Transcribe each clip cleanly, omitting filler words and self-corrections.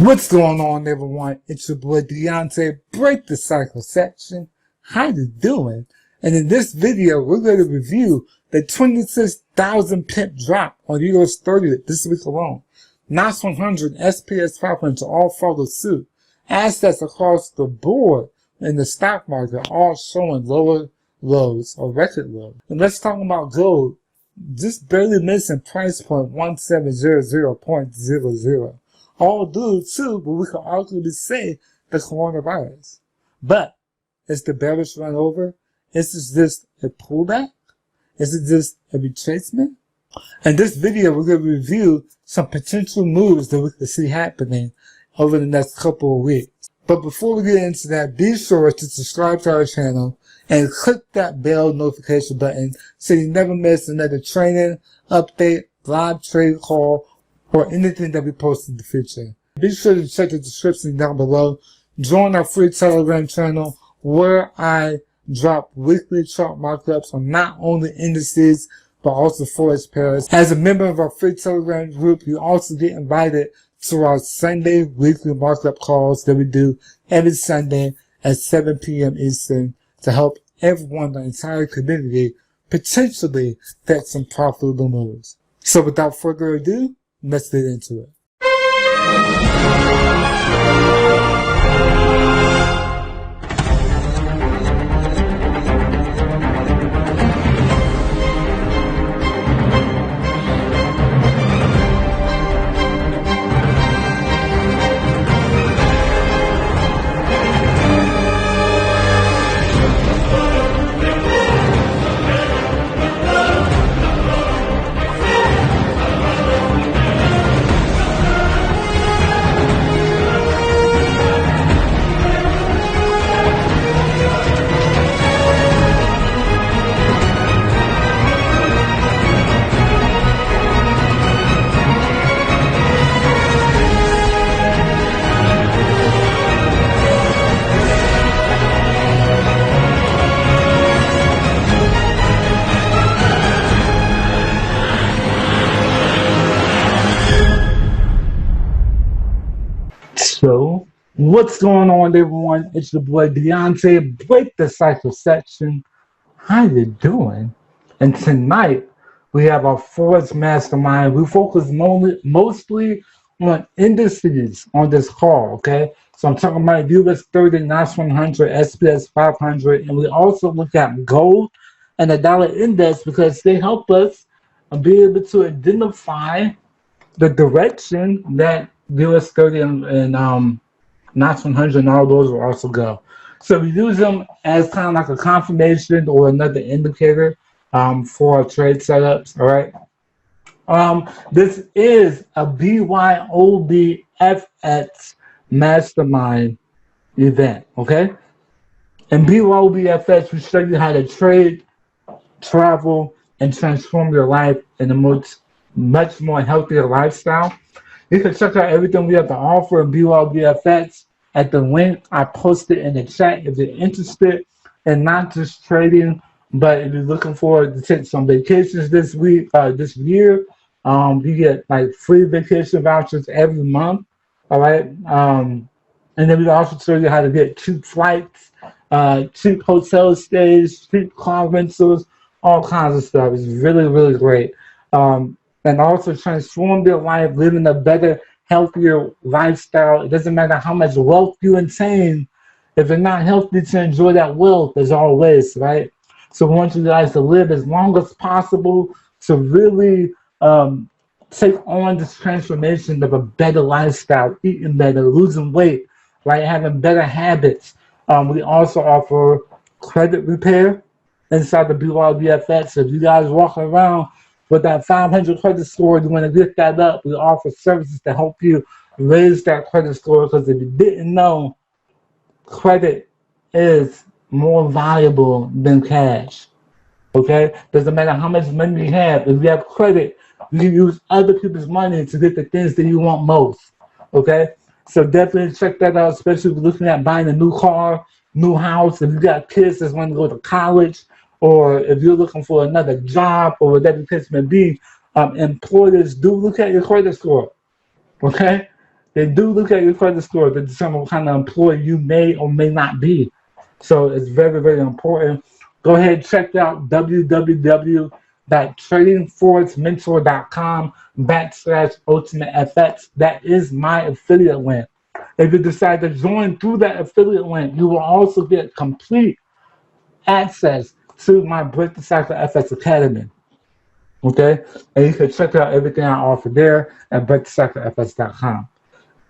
What's going on, everyone? It's your boy DeAnte, Break the Cycle Section. How you doing? And in this video, we're going to review the 26,000 pip drop on US30 this week alone. Nas100, SPS 500 all follow suit. Assets across the board in the stock market all showing lower lows or record lows. And let's talk about gold. Just barely missing price point 1700.00. All due to what we could arguably say the coronavirus. But is the bearish run over? Is this just a pullback? Is it just a retracement? In this video, we're going to review some potential moves that we could see happening over the next couple of weeks. But before we get into that, be sure to subscribe to our channel and click that bell notification button so you never miss another training, update, live trade call, or anything that we post in the future. Be sure to check the description down below. Join our free Telegram channel where I drop weekly chart markups on not only indices but also forex pairs. As a member of our free Telegram group, you also get invited to our Sunday weekly markup calls that we do every Sunday at 7 p.m. Eastern to help everyone in the entire community potentially get some profitable moves. So without further ado, let's get into it. So, what's going on, everyone? It's your boy DeAnte, Break the Cycle Section. How you doing? And tonight, we have our forex mastermind. We focus mostly on indices on this call, okay? So I'm talking about US30, Nas100, SPS 500, and we also look at gold and the dollar index because they help us be able to identify the direction that US30 and Nas100 and all those will also go. So we use them as kind of like a confirmation or another indicator for our trade setups, all right? This is a BYOBFX mastermind event, okay? In BYOBFX, we show you how to trade, travel, and transform your life in a much more healthier lifestyle. You can check out everything we have to offer in BYOBFX at the link I posted in the chat if you're interested in not just trading, but if you're looking forward to take some vacations this week, this year. You get like free vacation vouchers every month, all right? And then we also show you how to get cheap flights, cheap hotel stays, cheap car rentals, all kinds of stuff. It's really, really great. And also transform their life, living a better, healthier lifestyle. It doesn't matter how much wealth you attain. If you're not healthy to enjoy that wealth, as always, right? So we want you guys to live as long as possible to really take on this transformation of a better lifestyle, eating better, losing weight, right? Having better habits. We also offer credit repair inside the BYOBFX. So if you guys walk around with that 500 credit score, you want to get that up, we offer services to help you raise that credit score, because if you didn't know, credit is more valuable than cash, okay? Doesn't matter how much money you have. If you have credit, you can use other people's money to get the things that you want most, okay? So definitely check that out, especially if you're looking at buying a new car, new house, if you got kids that want to go to college, or if you're looking for another job or whatever the case may be, employers do look at your credit score, okay? they do look at your credit score to determine what kind of employee you may or may not be. So it's very, very important. Go ahead and check out www.tradingforexmentor.com/ultimatefx. That is my affiliate link. If you decide to join through that affiliate link, you will also get complete access to my Break the Cycle FX Academy. Okay? And you can check out everything I offer there at breakthecyclefx.com.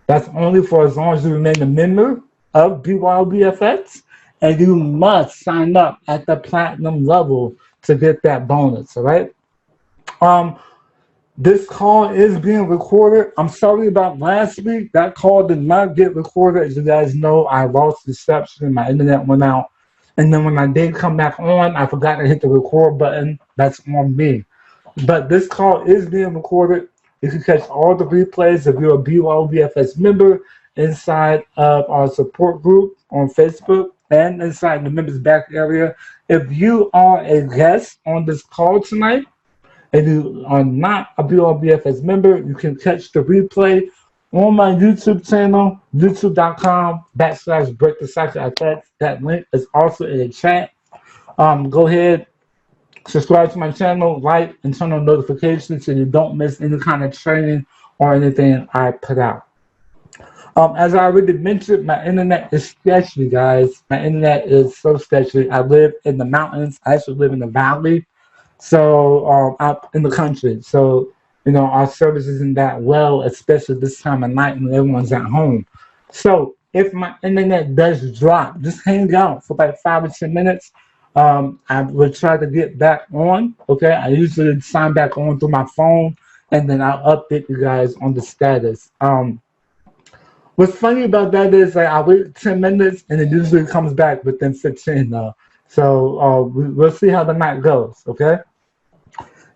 That's only for as long as you remain a member of BYOBFX, and you must sign up at the platinum level to get that bonus, all right? This call is being recorded. I'm sorry about last week. That call did not get recorded. As you guys know, I lost reception and my internet went out. And then when I did come back on, I forgot to hit the record button. That's on me. But this call is being recorded. You can catch all the replays if you're a BYOBFX member inside of our support group on Facebook and inside the members back area. If you are a guest on this call tonight and you are not a BYOBFX member, you can catch the replay on my YouTube channel, youtube.com/breakthecyclefx. That link is also in the chat. Go ahead, subscribe to my channel, like, and turn on notifications so you don't miss any kind of training or anything I put out. As I already mentioned, my internet is sketchy, guys. My internet is so sketchy. I live in the mountains. I actually live in the valley, so out in the country. So, you know, our service isn't that well, especially this time of night when everyone's at home. So if my internet does drop, just hang out for like 5 or 10 minutes. I will try to get back on, okay? I usually sign back on through my phone, and then I'll update you guys on the status. What's funny about that is like, I wait 10 minutes, and it usually comes back within 15 now. So we'll see how the night goes, okay?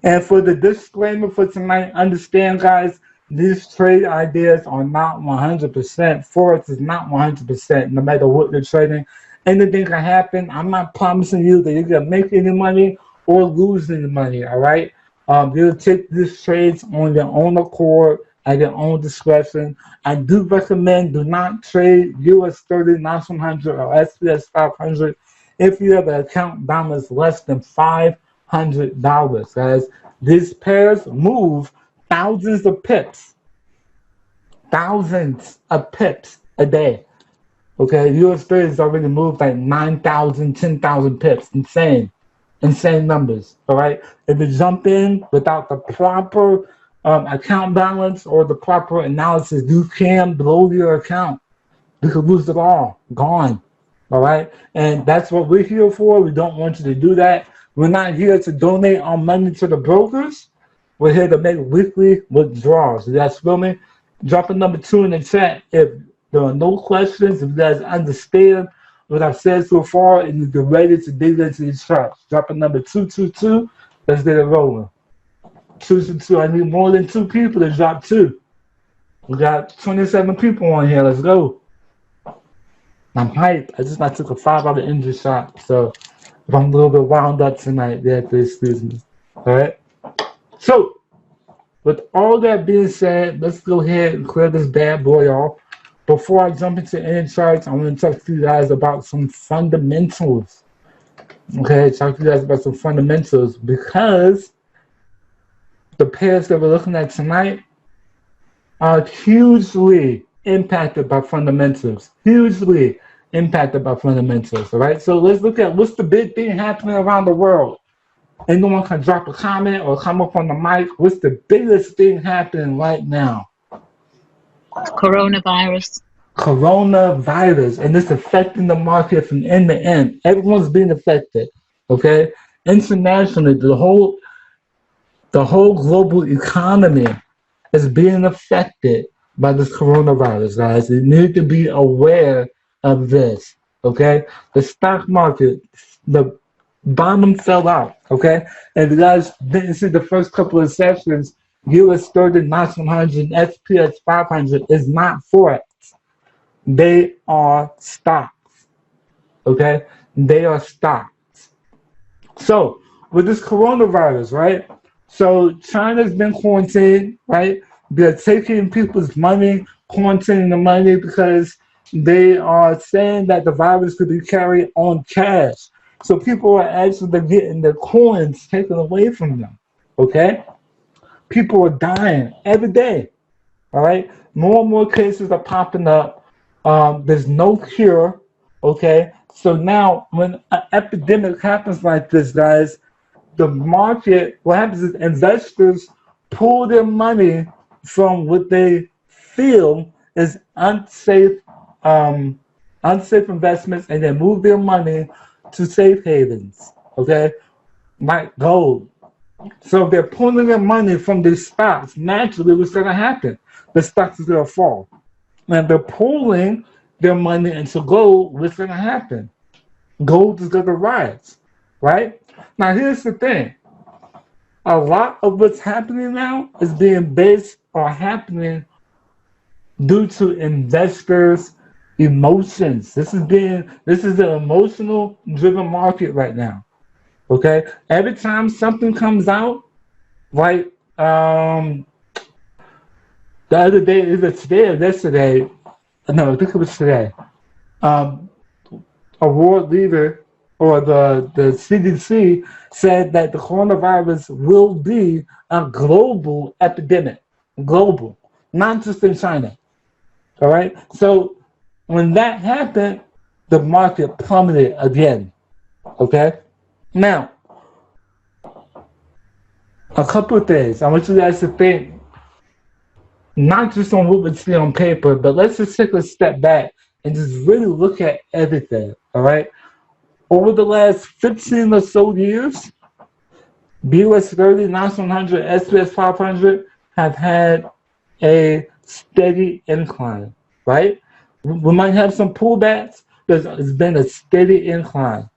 And for the disclaimer for tonight, understand, guys, these trade ideas are not 100%. Forex is not 100%, no matter what you're trading. Anything can happen. I'm not promising you that you're going to make any money or lose any money, all right? You'll take these trades on your own accord, at your own discretion. I do recommend do not trade US30, Nas100, or SPS 500 if you have an account balance less than $500, guys. These pairs move thousands of pips a day. Okay, US30 has already moved like 9,000, 10,000 pips. Insane numbers. All right, if you jump in without the proper account balance or the proper analysis, you can blow your account. You could lose it all, gone. All right, and that's what we're here for. We don't want you to do that. We're not here to donate our money to the brokers. We're here to make weekly withdrawals. You guys feel me? Drop a number 2 in the chat if there are no questions. If you guys understand what I've said so far and you're ready to dig into these charts, drop a number 222. Let's get it rolling. 222. I need more than 2 people to drop 2. We got 27 people on here. Let's go. I'm hyped. I took a 5-hour injury shot, so if I'm a little bit wound up tonight, you have to excuse me. All right. So, with all that being said, let's go ahead and clear this bad boy off. Before I jump into any charts, I want to talk to you guys about some fundamentals. Okay, talk to you guys about some fundamentals because the pairs that we're looking at tonight are hugely impacted by fundamentals. Hugely impacted by fundamentals, all right? So let's look at what's the big thing happening around the world. Anyone can drop a comment or come up on the mic. What's the biggest thing happening right now? Coronavirus. Coronavirus, and it's affecting the market from end to end. Everyone's being affected, okay? Internationally, the whole global economy is being affected by this coronavirus, guys. You need to be aware of this, okay? The stock market, the bottom fell out, okay? And if you guys didn't see the first couple of sessions, US30, Nas100, SPS 500 is not Forex. They are stocks, okay? They are stocks. So, with this coronavirus, right? So, China's been quarantined, right? They're taking people's money quarantining the money because they are saying that the virus could be carried on cash. So people are actually getting their coins taken away from them. Okay? People are dying every day. All right? More and more cases are popping up. There's no cure. Okay? So now when an epidemic happens like this, guys, the market, what happens is investors pull their money from what they feel is unsafe investments, and they move their money to safe havens, okay, like gold. So if they're pulling their money from these stocks, naturally, what's going to happen? The stocks is going to fall. And they're pulling their money into gold, what's going to happen? Gold is going to rise, right? Now, here's the thing. A lot of what's happening now is being based or happening due to investors' emotions. This is an emotional driven market right now. Okay? Every time something comes out, like the other day, either today or yesterday, no, I think it was today, a world leader or the CDC said that the coronavirus will be a global epidemic. Global. Not just in China. All right? So when that happened, the market plummeted again. Okay? Now, a couple of things. I want you guys to think not just on what we see on paper, but let's just take a step back and just really look at everything. All right? Over the last 15 or so years, US30, Nas100, SPS 500 have had a steady incline, right? We might have some pullbacks, but it's been a steady incline,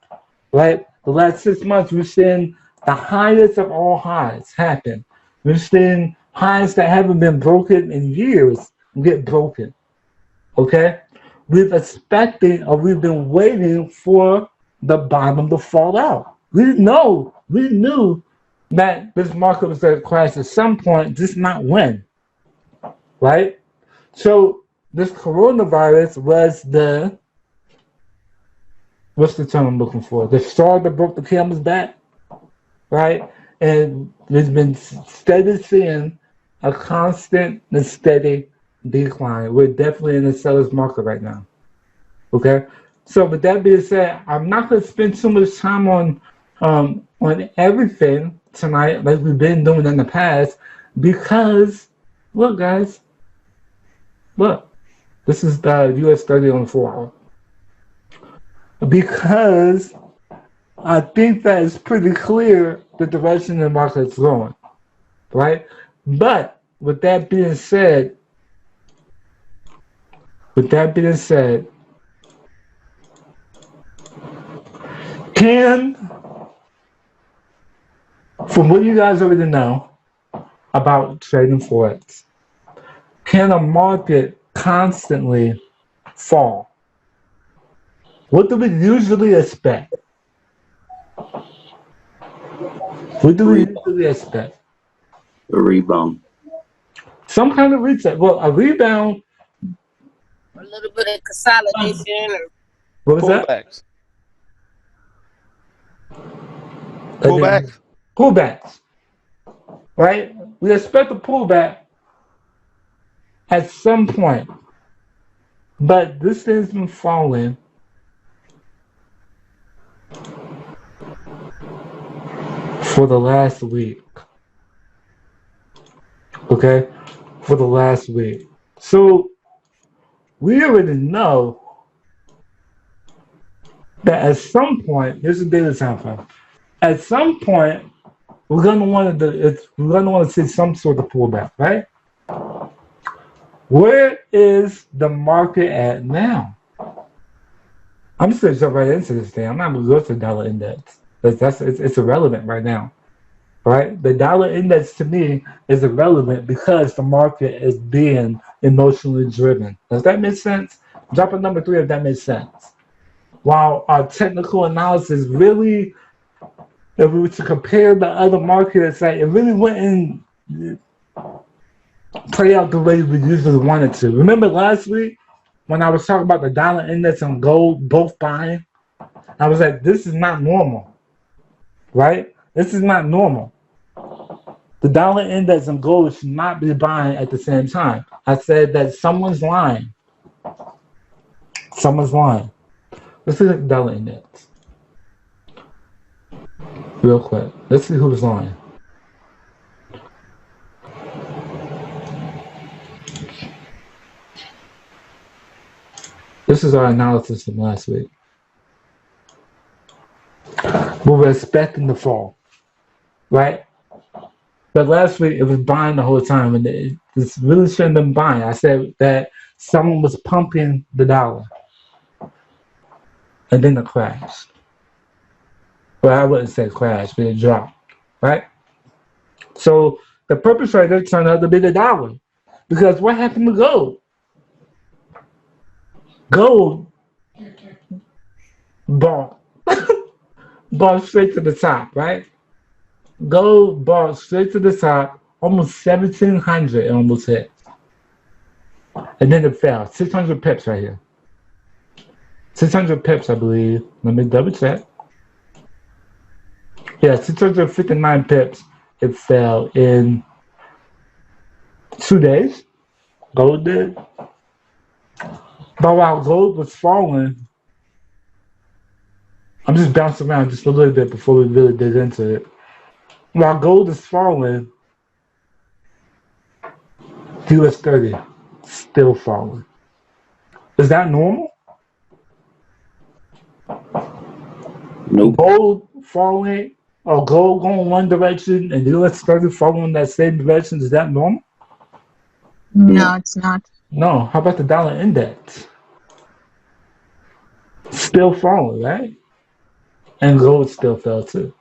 right? The last 6 months, we've seen the highest of all highs happen. We've seen highs that haven't been broken in years get broken, okay? We've been waiting for the bottom to fall out. We knew that this market was going to crash at some point, just not when, right? So this coronavirus was what's the term I'm looking for? The straw that broke the camel's back, right? And there's been steady seeing a constant and steady decline. We're definitely in a seller's market right now, okay? So with that being said, I'm not going to spend too much time on everything tonight like we've been doing in the past because, look guys, look, this is the US30 on the 4 hour. Because I think that it's pretty clear the direction the market's going, right? But with that being said, from what you guys already know about trading Forex, can a market constantly fall? What do we usually expect? What do we usually expect? A rebound. Some kind of reset. Well, a rebound. A little bit of consolidation. What was that? Pullbacks. Right? We expect a pullback at some point. But this thing's been falling for the last week. Okay? For the last week. So we already know that at some point, here's the data time frame. At some point, we're gonna want to see some sort of pullback, right? Where is the market at now? I'm just gonna jump right into this thing. I'm not gonna go to the dollar index. It's irrelevant right now, right? The dollar index to me is irrelevant because the market is being emotionally driven. Does that make sense? Drop a number 3 if that makes sense. While our technical analysis really, if we were to compare the other markets, like it really wouldn't play out the way we usually want it to. Remember last week when I was talking about the dollar index and gold both buying? I was like, this is not normal, right? This is not normal. The dollar index and gold should not be buying at the same time. I said that someone's lying. Someone's lying. Let's look at the dollar index real quick. Let's see who's lying. This is our analysis from last week. We were expecting the fall, right? But last week it was buying the whole time, and it really shouldn't have been buying. I said that someone was pumping the dollar, and then it crashed. Well, I wouldn't say crash, but it dropped, right? So the purpose right there turned out to be the dollar, because what happened to gold? Gold bought straight to the top, right? Gold bought straight to the top, almost 1,700 it almost hit. And then it fell, 600 pips right here. 600 pips, I believe. Let me double check. Yeah, 659 pips. It fell in 2 days. Gold did. But while gold was falling, I'm just bouncing around just a little bit before we really dig into it. While gold is falling, US30 still falling. Is that normal? Nope. Gold falling, or gold going one direction and US30 following that same direction, is that normal? No, it's not. No. How about the dollar index? Still falling, right? And gold still fell too.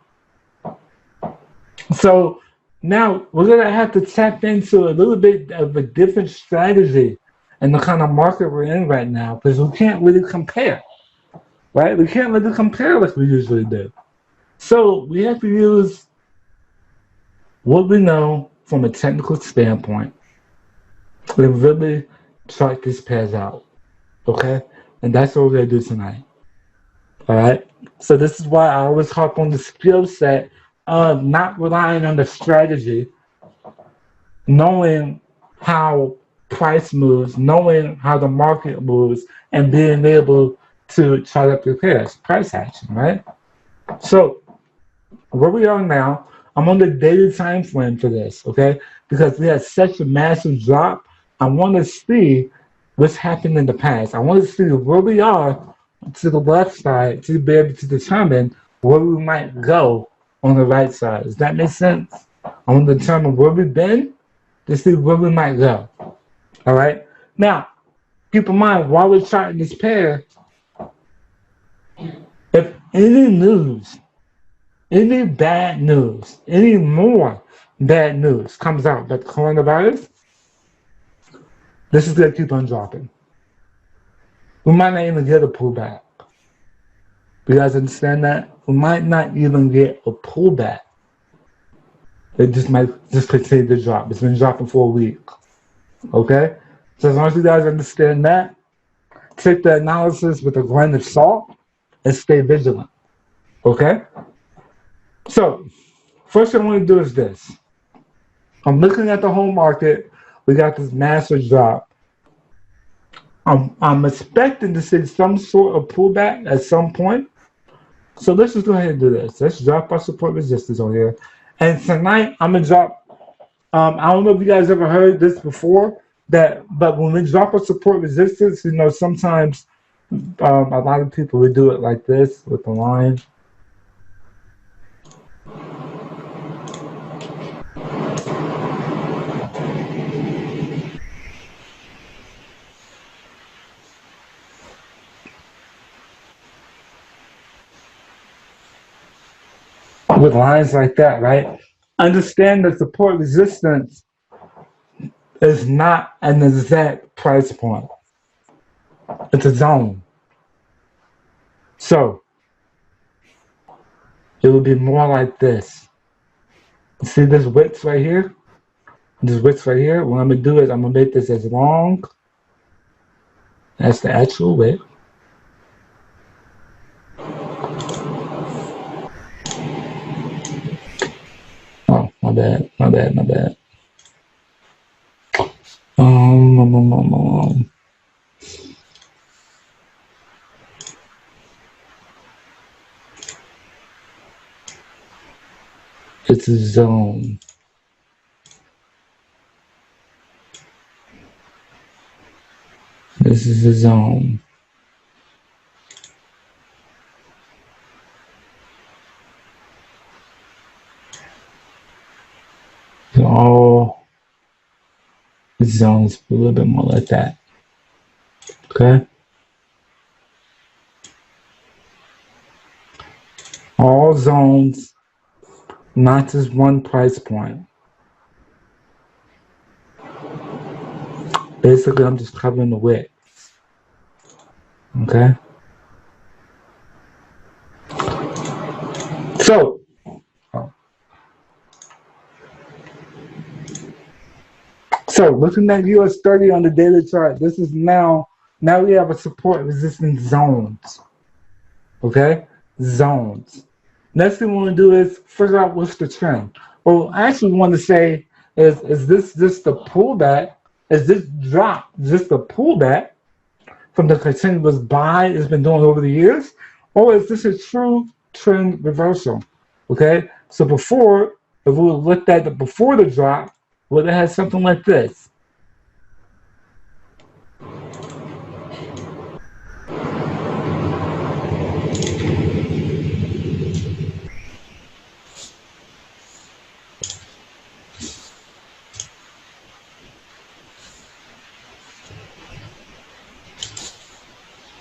So now we're going to have to tap into a little bit of a different strategy in the kind of market we're in right now, because we can't really compare, right? We can't really compare like we usually do. So we have to use what we know from a technical standpoint and really chart these pairs out, okay? And that's what we're going to do tonight, all right? So this is why I always harp on the skill set of not relying on the strategy, knowing how price moves, knowing how the market moves, and being able to chart up your pairs, price action, right? So where we are now, I'm on the daily time frame for this, okay? Because we had such a massive drop, I want to see what's happened in the past. I want to see where we are to the left side to be able to determine where we might go on the right side. Does that make sense? I want to determine where we've been to see where we might go. All right? Now, keep in mind, while we're charting this pair, if any news, any bad news, any more bad news comes out about the coronavirus, this is going to keep on dropping. We might not even get a pullback. You guys understand that? We might not even get a pullback. It just might just continue to drop. It's been dropping for a week. Okay? So as long as you guys understand that, take the analysis with a grain of salt and stay vigilant. Okay? So, first thing I want to do is this. I'm looking at the whole market. We got this massive drop. I'm expecting to see some sort of pullback at some point. So let's just go ahead and do this. Let's drop our support resistance on here. And tonight, I'm going to drop, I don't know if you guys ever heard this before, but when we drop a support resistance, you know, sometimes a lot of people would do it like this with the line. With lines like that, right? Understand that support resistance is not an exact price point. It's a zone. So it would be more like this. See this width right here? this width right here. What I'm gonna do is I'm gonna make this as long as the actual width. Oh, my bad. It's a zone. This is a zone. So all the zones a little bit more like that. Okay? All zones, not just one price point. Basically, I'm just covering the width. Okay? So, looking at US30 on the daily chart, this is now we have a support resistance zones. Okay? Zones. Next thing we want to do is figure out what's the trend. Well, I actually want to say, is this just a pullback? Is this drop just a pullback from the continuous buy it's been doing over the years? Or is this a true trend reversal? Okay? So before, if we looked at it before the drop, would it have something like this?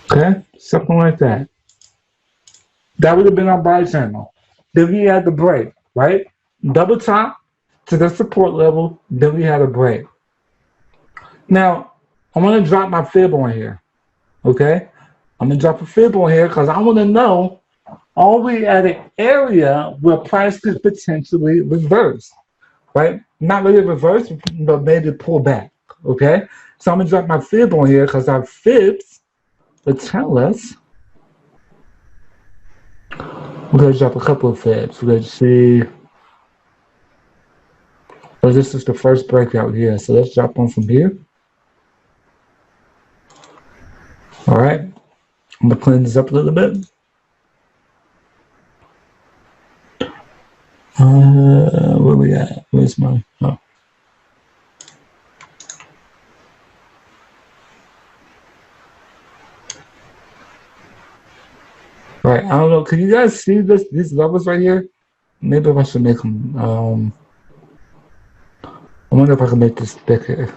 Okay, something like that. That would have been our buy channel. Then we had the break, right? Double top to the support level, then we had a break. Now, I'm going to drop my fib on here, okay? I'm going to drop a fib on here because I want to know, are we at an area where price could potentially reverse, right? Not really reverse, but maybe pull back, okay? So I'm going to drop my fib on here because our fibs will tell us. We're going to drop a couple of fibs. We're going to see. Oh, this is the first breakout here. So let's drop one from here. All right. I'm going to clean this up a little bit. Where we at? Where's my? Oh. All right. I don't know. Can you guys see these levels right here? Maybe I should make them. I wonder if I can make this thicker.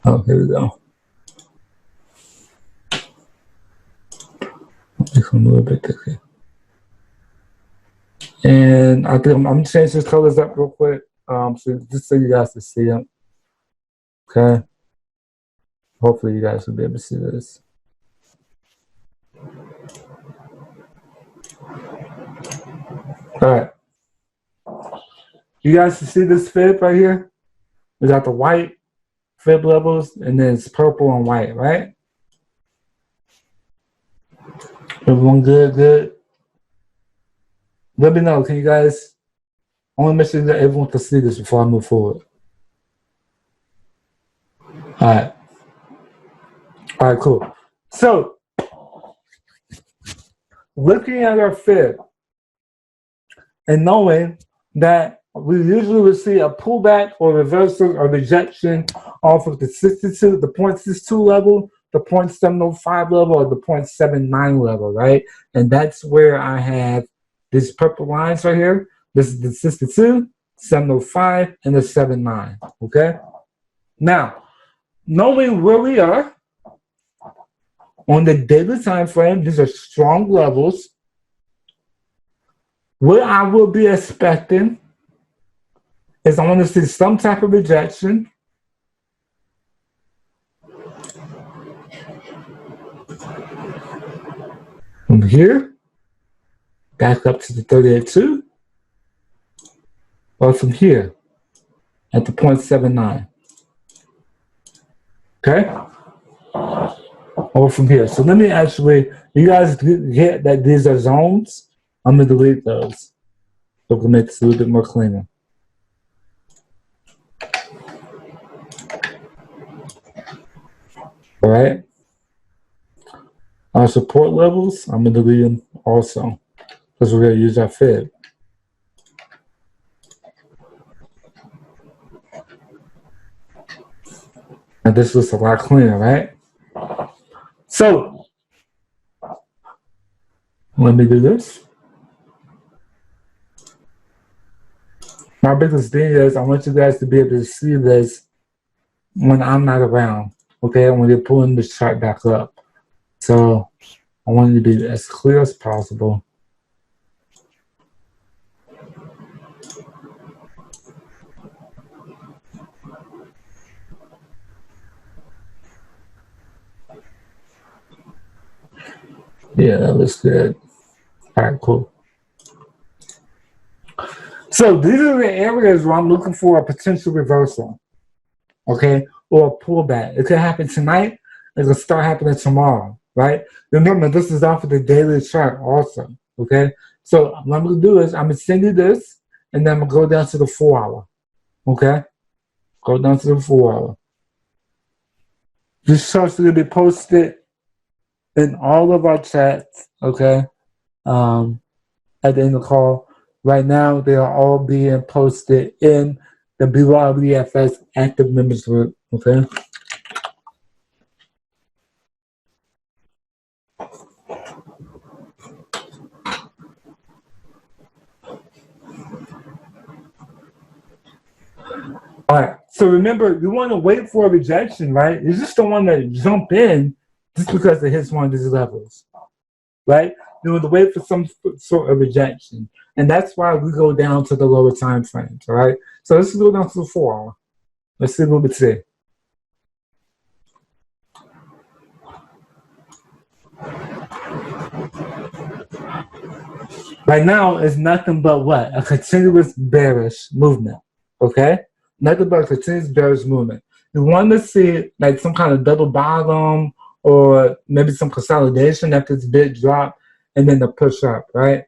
Oh, here we go. Make them a little bit thicker. And I think I'm changing these colors up real quick. So just so you guys can see them. Okay. Hopefully you guys will be able to see this. All right. You guys can see this fib right here? We got the white fib levels and then it's purple and white, right? Everyone good, good? Let me know. Can you guys, I want to make sure that everyone can see this before I move forward. All right. All right, cool. So, looking at our fib and knowing that we usually will see a pullback or reversal or rejection off of the 62, the 0.62 level, the 0.705 level, or the 0.79 level, right? And that's where I have these purple lines right here. This is the 62, 705, and the 79, okay? Now, knowing where we are on the daily time frame, these are strong levels. What I will be expecting is I want to see some type of rejection. From here, back up to the 38.2, or from here at the 0.79. Okay? Or from here. So let me actually, you guys get that these are zones. I'm going to delete those. So we'll make this a little bit more cleaner. All right. Our support levels, I'm going to delete them also because we're going to use our fib. And this looks a lot cleaner, right? So let me do this. My biggest thing is I want you guys to be able to see this when I'm not around, okay? When you're pulling this chart back up. So I want it to be as clear as possible. Yeah, that looks good. All right, cool. So these are the areas where I'm looking for a potential reversal, okay, or a pullback. It could happen tonight. It could start happening tomorrow, right? Remember, this is off of the daily chart also, okay? So what I'm going to do is I'm going to send you this, and then I'm going to go down to the 4-hour, okay? Go down to the 4-hour. This chart's going to be posted in all of our chats, okay, at the end of the call. Right now, they are all being posted in the BYOBFX active members group, okay? All right, so remember, you want to wait for a rejection, right? You just don't want to jump in just because it hits one of these levels, right? You want to wait for some sort of rejection. And that's why we go down to the lower time frames, all right? So let's go down to the 4-hour. Let's see what we see. Right now, it's nothing but what? A continuous bearish movement, okay? Nothing but a continuous bearish movement. You want to see like some kind of double bottom or maybe some consolidation after this big drop and then the push up, right?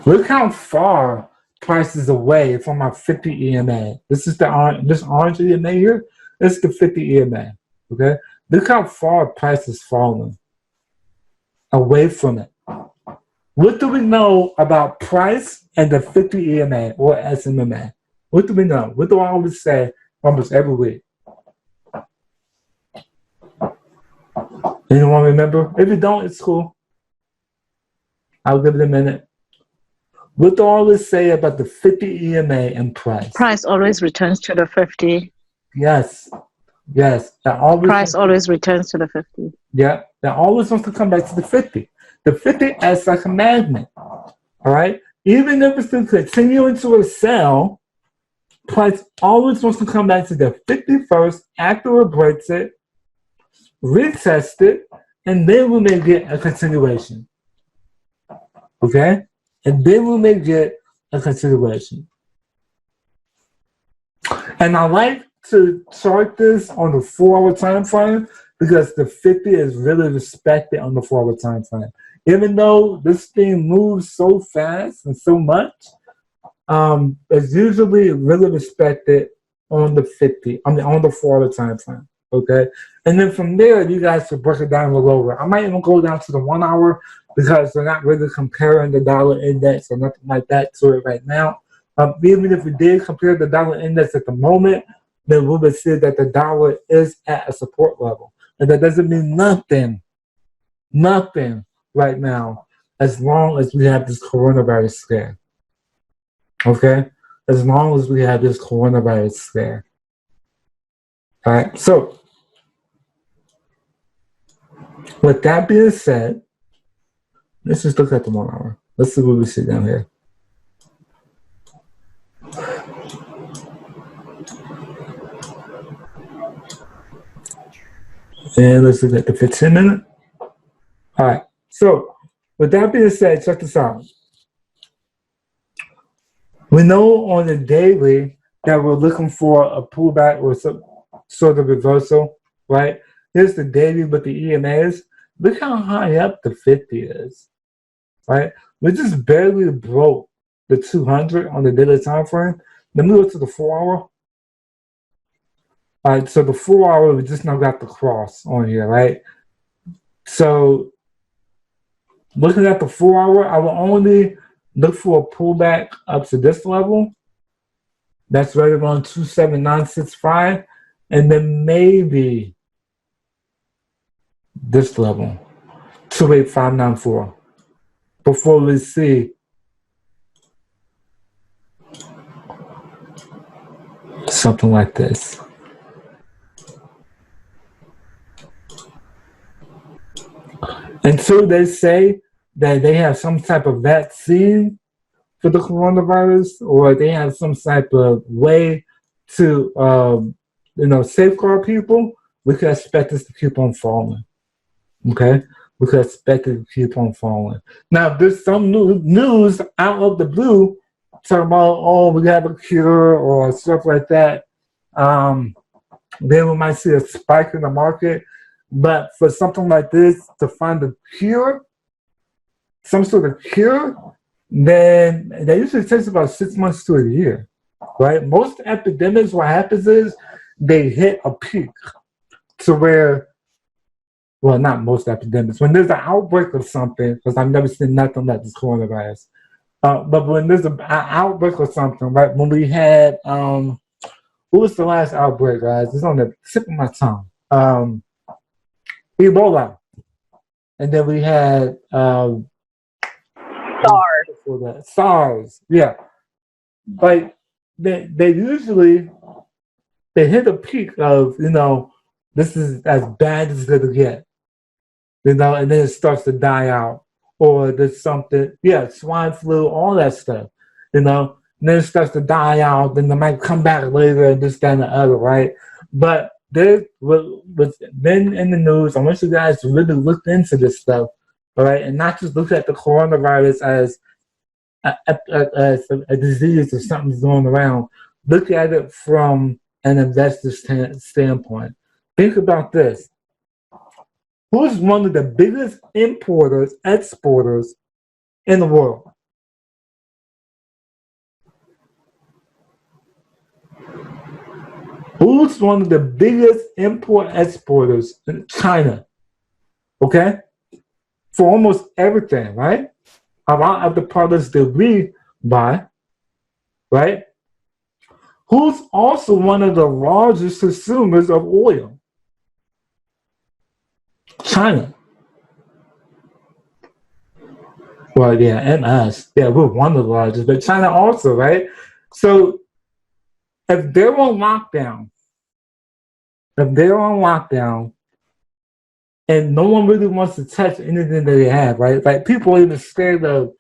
Look how far price is away from our 50 EMA. This is this orange EMA here. This is the 50 EMA, okay? Look how far price is falling away from it. What do we know about price and the 50 EMA or SMMA? What do we know? What do I always say almost every week? Anyone remember? If you don't, it's cool. I'll give it a minute. What do I always say about the 50 EMA and price? Price always returns to the 50. Yes. Yes. Price always returns to the 50. Yeah. That always wants to come back to the 50. The 50 acts like a magnet. All right? Even if it's to continue into a sell, price always wants to come back to the 50 first after it breaks it, retest it, and then we may get a continuation. Okay? And then we may get a continuation. And I like to chart this on the 4-hour time frame because the 50 is really respected on the 4-hour time frame. Even though this thing moves so fast and so much, it's usually really respected on the 50, on the 4-hour time frame. Okay, and then from there, you guys should break it down a little lower. I might even go down to the 1 hour because they're not really comparing the dollar index or nothing like that to it right now. Even if we did compare the dollar index at the moment, then we would see that the dollar is at a support level. And that doesn't mean nothing right now, as long as we have this coronavirus scare. Okay? As long as we have this coronavirus scare. All right, so with that being said, let's just look at the 1 hour. Let's see what we see down here. And let's look at the 15-minute. All right. So with that being said, check this out. We know on the daily that we're looking for a pullback or some sort of reversal, right? Here's the daily with the EMAs. Look how high up the 50 is, right? We just barely broke the 200 on the daily time frame. Let me go to the 4-hour. All right, so the 4-hour, we just now got the cross on here, right? So looking at the 4-hour, I will only look for a pullback up to this level. That's right around 27965. And then maybe this level, 28594, before we see something like this. Until they say that they have some type of vaccine for the coronavirus, or they have some type of way to, safeguard people, we can expect this to keep on falling. Okay, we can expect it to keep on falling. Now, if there's some news out of the blue talking about, oh, we have a cure or stuff like that, then we might see a spike in the market. But for something like this to find a cure, some sort of cure, then that usually takes about 6 months to a year, right? Most epidemics, what happens is they hit a peak to where, well, not most epidemics, when there's an outbreak of something, because I've never seen nothing like this coronavirus, but when there's an outbreak of something, right? When we had, what was the last outbreak, guys? It's on the tip of my tongue. Ebola. And then we had SARS. Yeah. Like they usually they hit a peak of, this is as bad as it's gonna get. And then it starts to die out. Or there's something, swine flu, all that stuff. And then it starts to die out, then they might come back later and this, that, and the other, right? But there was been in the news. I want you guys to really look into this stuff, all right, and not just look at the coronavirus as a disease or something's going around. Look at it from an investor standpoint. Think about this. Who's one of the biggest importers, exporters in the world? Who's one of the biggest import-exporters in China? Okay? For almost everything, right? A lot of the products that we buy, right? Who's also one of the largest consumers of oil? China. Well, yeah, and us. Yeah, we're one of the largest, but China also, right? So if they're on lockdown, and no one really wants to touch anything that they have, right? Like people are even scared of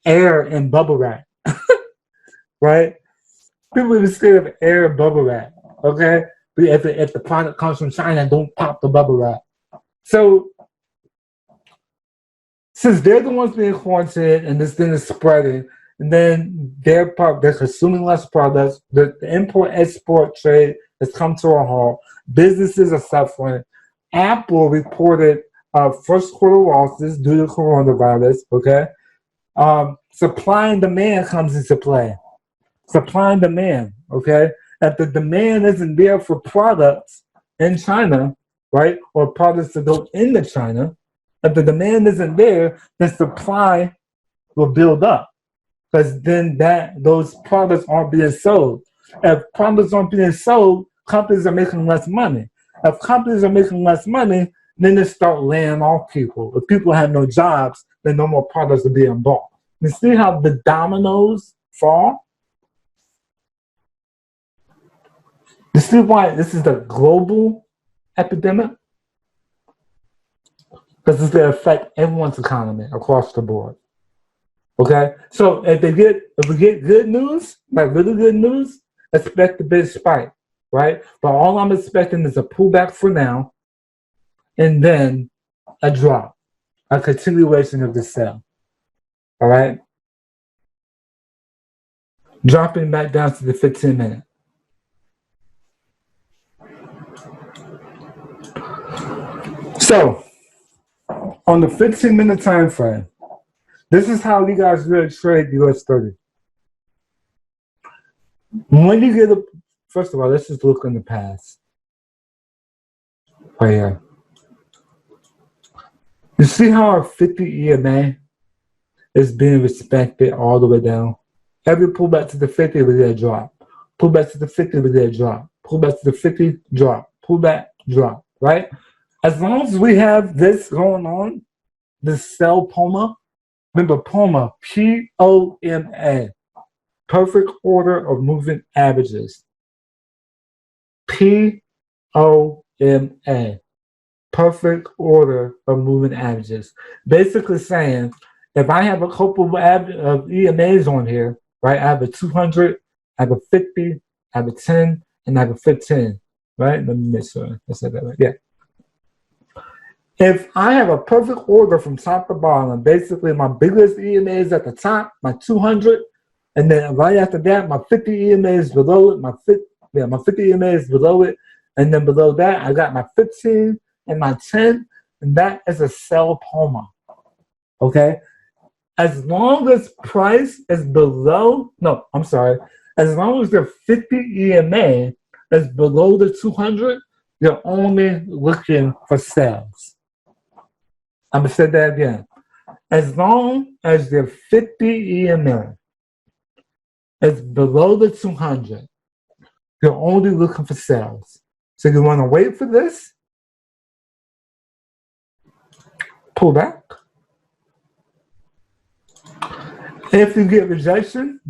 air and bubble wrap, right? People are even scared of air and bubble wrap, okay? But if the product comes from China, don't pop the bubble wrap. So since they're the ones being quarantined and this thing is spreading, and then they're consuming less products, the import-export trade has come to a halt, businesses are suffering. Apple reported first quarter losses due to coronavirus, okay? Supply and demand comes into play. Supply and demand, okay? If the demand isn't there for products in China, right, or products that go into China, if the demand isn't there, the supply will build up, because then those products aren't being sold. If products aren't being sold, companies are making less money. If companies are making less money, then they start laying off people. If people have no jobs, then no more products are being bought. You see how the dominoes fall? You see why this is a global epidemic? Because it's going to affect everyone's economy across the board. Okay? So if we get good news, like really good news, expect a big spike, right? But all I'm expecting is a pullback for now, and then a drop, a continuation of the sell. All right? Dropping back down to the 15-minute. So, on the 15-minute time frame, this is how you guys really trade US30. When you get first of all, let's just look in the past. Right here. You see how our 50 EMA is being respected all the way down? Every pullback to the 50, we get a drop. Pullback to the 50, we get a drop. Pullback to the 50, drop. Pullback, drop, right? As long as we have this going on, this sell POMA, remember POMA, P-O-M-A, perfect order of moving averages. P-O-M-A, perfect order of moving averages. Basically saying, if I have a couple of EMAs on here, right, I have a 200, I have a 50, I have a 10, and I have a 15, right? Let me make sure I said that right. Yeah. If I have a perfect order from top to bottom, basically my biggest EMA is at the top, my 200, and then right after that, my 50 EMA is below it, my 50 EMA is below it, and then below that, I got my 15 and my 10, and that is a sell POMA, okay? As long as price is below, as long as the 50 EMA is below the 200, you're only looking for sales. I'm going to say that again. As long as the 50 EMA is below the 200, you're only looking for sales. So you want to wait for this, pull back. If you get rejection,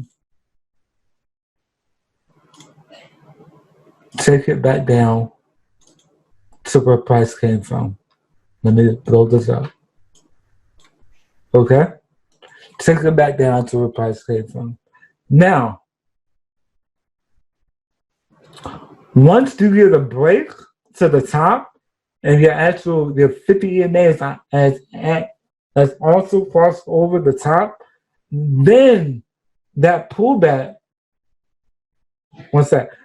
take it back down to where price came from. Let me blow this up. Okay? Take it back down to where price came from. Now, once you get a break to the top and your 50 EMA has also crossed over the top, then that pullback,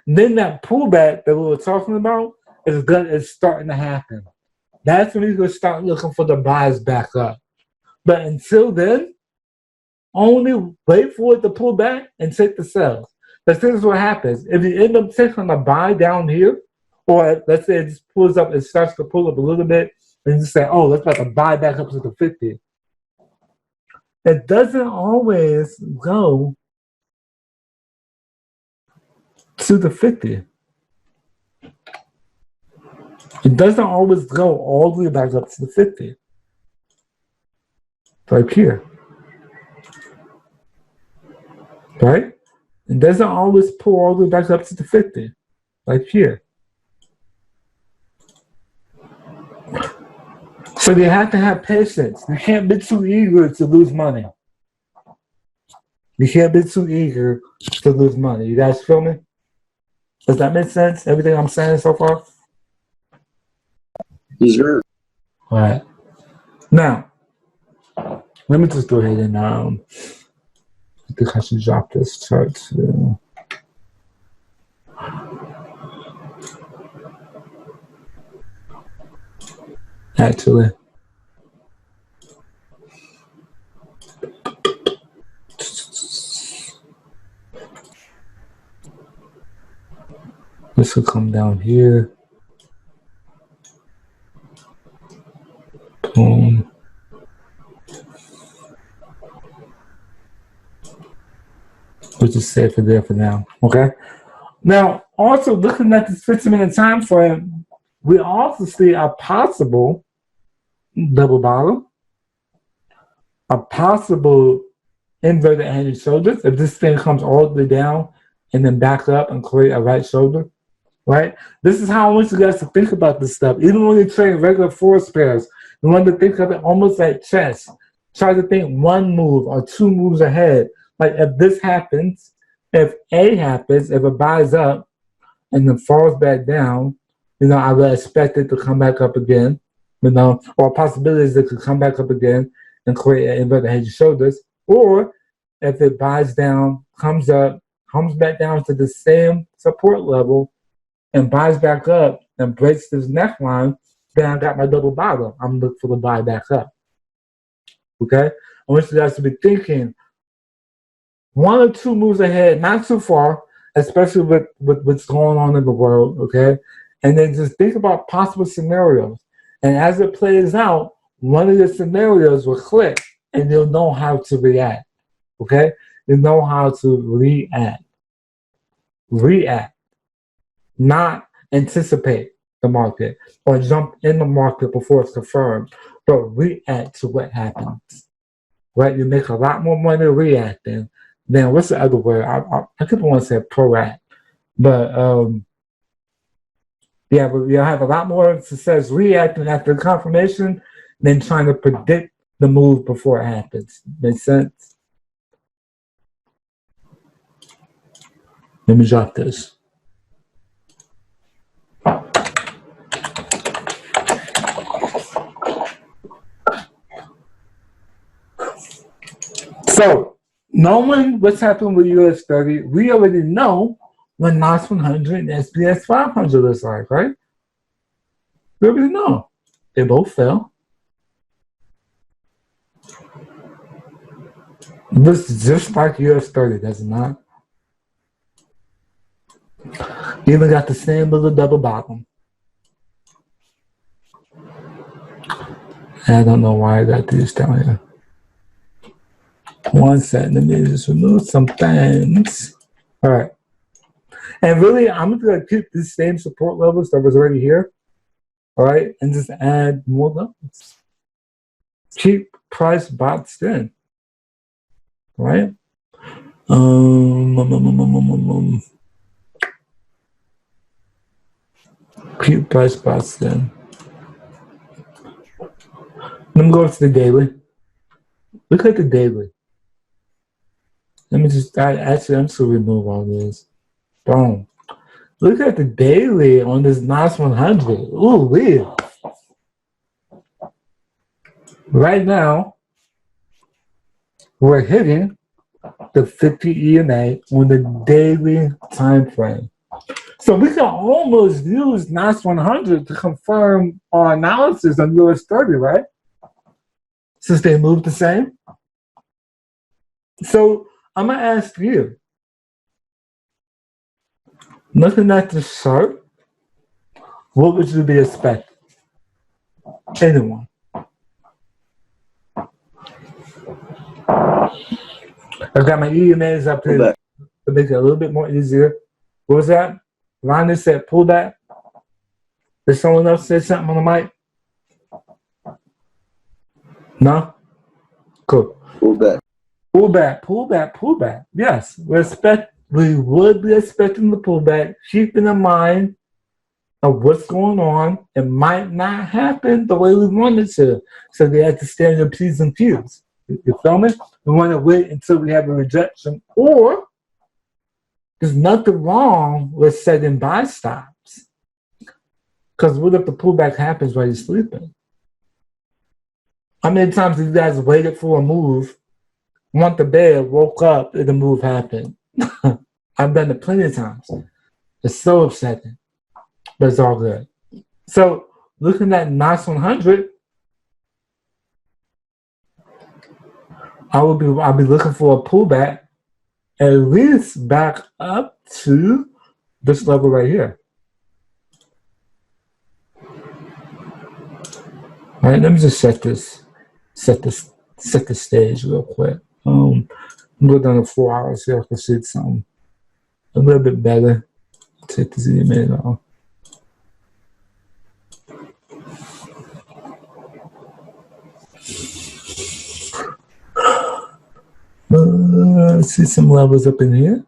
then that pullback that we were talking about is starting to happen. That's when you can start looking for the buys back up. But until then, only wait for it to pull back and take the sales. But this is what happens. If you end up taking a buy down here, or let's say it just pulls up, it starts to pull up a little bit, and you say, oh, let's about to buy back up to the 50. It doesn't always go to the 50. It doesn't always go all the way back up to the 50. Like here. Right? It doesn't always pull all the way back up to the 50. Like here. So you have to have patience. You can't be too eager to lose money. You can't be too eager to lose money. You guys feel me? Does that make sense? Everything I'm saying so far? Sure. All right. Now, let me just go ahead and I think I should drop this chart too. Actually. This will come down here. Boom. We'll just save it there for now. Okay. Now, also looking at this 15-minute time frame, we also see a possible double bottom, a possible inverted hand and shoulders. If this thing comes all the way down and then back up and create a right shoulder, right? This is how I want you guys to think about this stuff. Even when you trade regular force pairs, you want to think of it almost like chess. Try to think one move or two moves ahead. Like if this happens, if A happens, if it buys up and then falls back down, I would expect it to come back up again, you know, or possibilities that could come back up again and create an inverted head and shoulders, or if it buys down, comes up, comes back down to the same support level and buys back up and breaks this neckline, then I got my double bottom. I'm looking for the buy back up. Okay? I want you guys to be thinking 1 or 2 moves ahead, not too far, especially with what's going on in the world, okay? And then just think about possible scenarios. And as it plays out, one of the scenarios will click and you'll know how to react, okay? You know how to react. React. Not anticipate the market or jump in the market before it's confirmed, but react to what happens, right? You make a lot more money reacting than, what's the other word? I could want to say proact, but yeah, but you'll have a lot more success reacting after confirmation than trying to predict the move before it happens. Make sense? Let me drop this. So, knowing what's happening with US30, we already know what Nas100 and SBS 500 looks like, right? We already know. They both fell. Looks just like US30, does it not? Even got the same little double bottom. I don't know why I got these down here. One second, let me just remove some things. All right. And really, I'm going to keep the same support levels that was already here. All right. And just add more levels. Keep price boxed in. All right. Keep price boxed in. Let me go to the daily. Look at the daily. Let me just, I'm just going to remove all this. Boom. Look at the daily on this Nas100. Ooh, weird. Right now, we're hitting the 50 EMA on the daily time frame. So we can almost use Nas100 to confirm our analysis on US30, right? Since they moved the same. So I'm going to ask you, looking at the chart, what would you be expecting? Anyone? I've got my EMAs up here to make it a little bit more easier. What was that? Ronnie said pull back. Did someone else say something on the mic? No? Cool. Pull back. Pull back, pull back, pull back. Yes, we would be expecting the pullback, keeping in mind of what's going on. It might not happen the way we want it to. So they have to stand your P's and Q's. You feel me? We want to wait until we have a rejection, or there's nothing wrong with setting buy stops. Because what if the pullback happens while you're sleeping? How many times have you guys waited for a move, went to bed, woke up, and the move happened? I've done it plenty of times. It's so upsetting, but it's all good. So looking at Nas100, I'll be looking for a pullback, at least back up to this level right here. All right, let me just set the stage real quick. Go down to 4 hours here. I can see something a little bit better. Take this email off. See some levels up in here.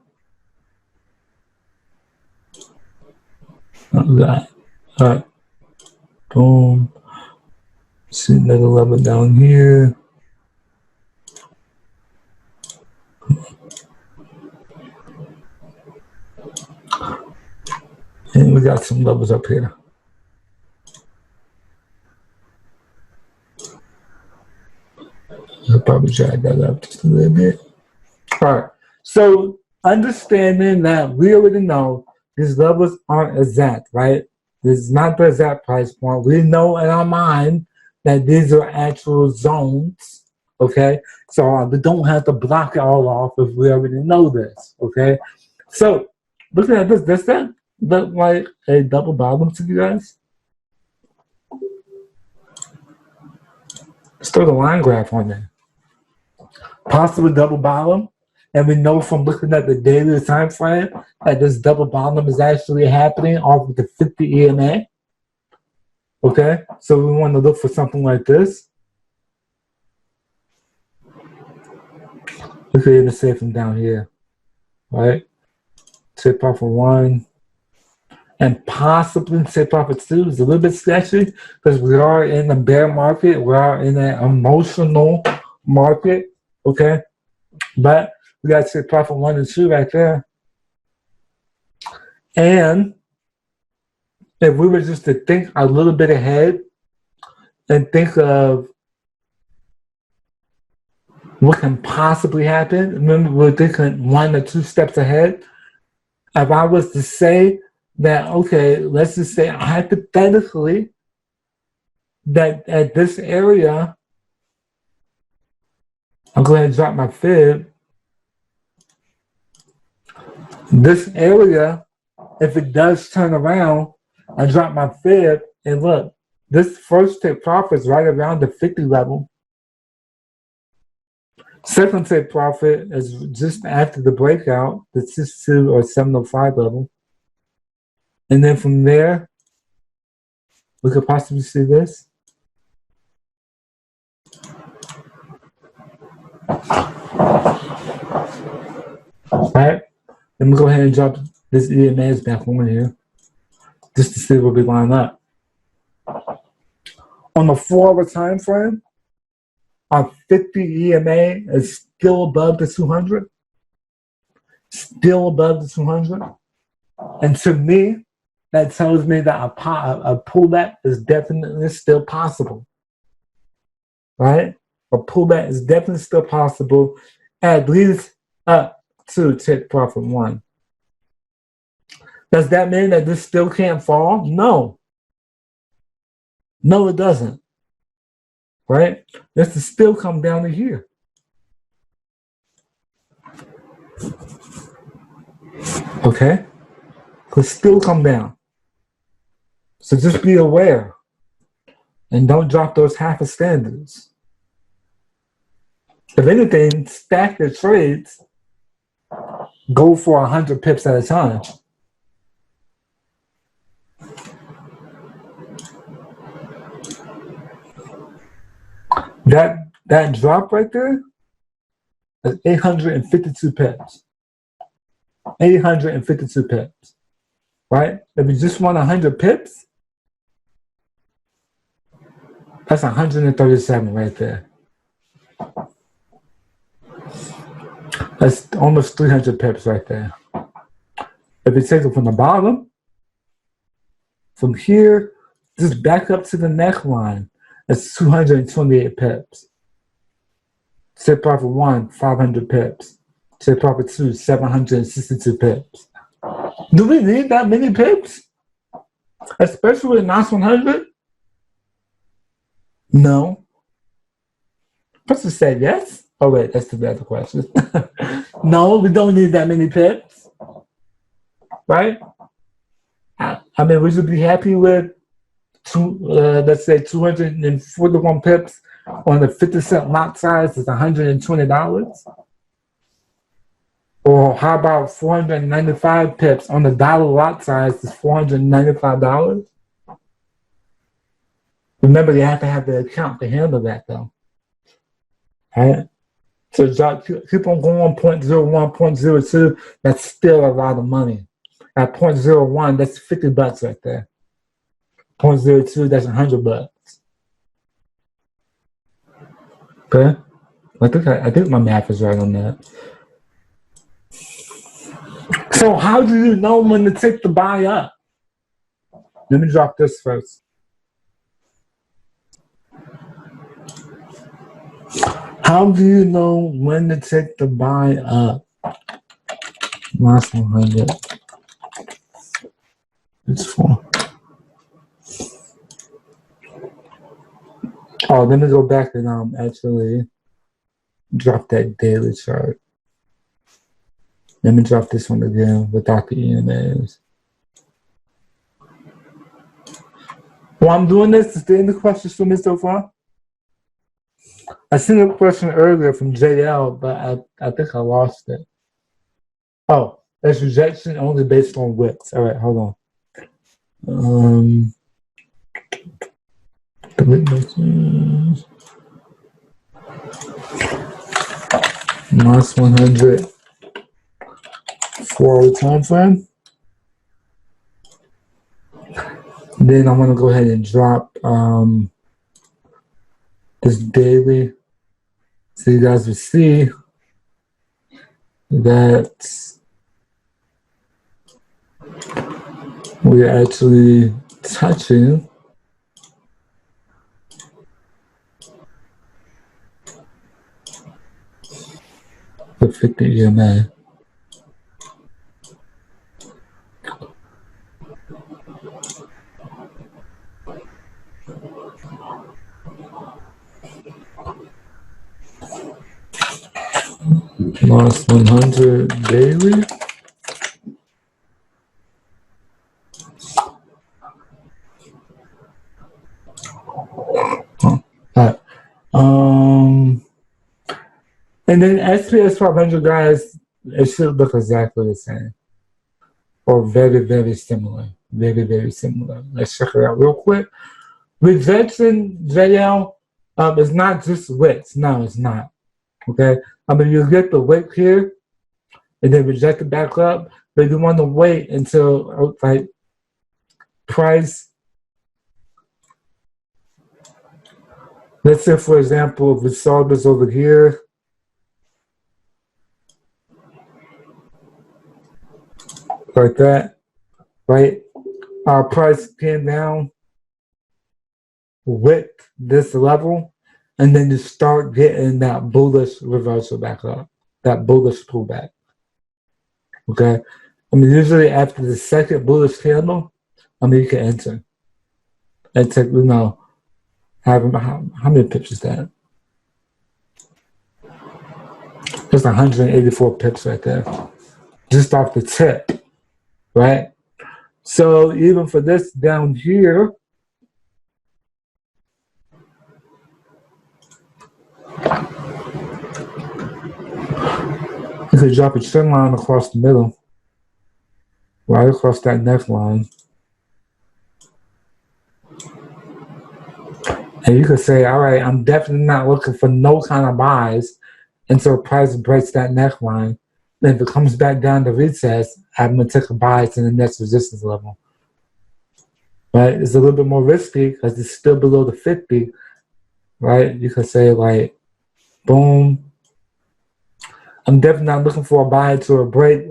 All right. Boom. See another level down here. And we got some levels up here. probably drag that up just a little bit. All right. So understanding that we already know these levels aren't exact, right? This is not the exact price point. We know in our mind that these are actual zones, okay? So we don't have to block it all off if we already know this, okay? So looking at this, does that look like a double bottom to you guys? Let's throw the line graph on there. Possible double bottom. And we know from looking at the daily time frame that this double bottom is actually happening off of the 50 EMA. Okay, so we want to look for something like this. We could even say from down here, right? Take profit 1 and possibly take profit 2 is a little bit sketchy because we are in a bear market. We are in an emotional market, okay? But we got to take profit 1 and 2 right there. And if we were just to think a little bit ahead and think of what can possibly happen, remember we're thinking 1 or 2 steps ahead. If I was to say that, okay, let's just say hypothetically that at this area, I'm going to drop my fib. This area, if it does turn around, I drop my fib, and look, this first take profit is right around the 50 level. Second take profit is just after the breakout, the 62 or 705 level. And then from there, we could possibly see this. All right, let me go ahead and drop this EMAs back on here just to see where we line up. On the 4-hour time frame, our 50 EMA is still above the 200. Still above the 200. And to me, that tells me that a pullback is definitely still possible. Right? A pullback is definitely still possible, at least up to take profit 1. Does that mean that this still can't fall? No. No, it doesn't. Right? This will still come down to here. Okay? Could still come down. So just be aware. And don't drop those half a standards. If anything, stack your trades. Go for 100 pips at a time. That drop right there is 852 pips. 852 pips. Right? If you just want 100 pips, that's 137 right there. That's almost 300 pips right there. If you take it from the bottom, from here, just back up to the neckline, that's 228 pips. Take profit 1, 500 pips. Take profit 2, 762 pips. Do we need that many pips? Especially with Nas100? No. Person said yes. Oh wait, that's the other question. No, we don't need that many pips. Right? I mean, we should be happy with let's say 241 pips on the 50-cent lot size is $120. Or how about 495 pips on the dollar lot size is $495? Remember, you have to have the account to handle that, though. Right? So keep on going 0.01, 0.02. That's still a lot of money. At 0.01, that's $50 right there. 0.02, that's $100. Okay, I think my math is right on that. So how do you know when to take the buy up? Let me drop this first. How do you know when to take the buy up? Nas100. It's for. Oh, let me go back and actually drop that daily chart. Let me drop this one again without the EMAs. While I'm doing this, is there any questions for me so far? I seen a question earlier from JL, but I think I lost it. Oh, that's rejection only based on wicks. All right, hold on. The witnesses. Nas100 4-hour time frame. Then I'm gonna go ahead and drop this daily, so you guys will see that we're actually touching the 50 EMA. Nas100 daily. Alright. And then SPS 500, guys, it should look exactly the same. Or very, very similar. Very, very similar. Let's check it out real quick. Rejection, JL, is not just wicks. No, it's not. Okay? I mean, you get the wick here, and then reject it back up, but you want to wait until, like, price. Let's say, for example, if we saw this over here, like that, right? Our price came down with this level, and then you start getting that bullish reversal back up, that bullish pullback. Okay? I mean, usually after the second bullish candle, I mean, you can enter. And take, you know, how many pips is that? There's 184 pips right there, just off the tip, right? So even for this down here, you could drop a trend line across the middle, right across that neckline. And you could say, all right, I'm definitely not looking for no kind of buys until price breaks that neckline. Then if it comes back down to retest, I'm going to take a buy to the next resistance level. Right? It's a little bit more risky because it's still below the 50. Right? You could say, like, boom. I'm definitely not looking for a buy to a break.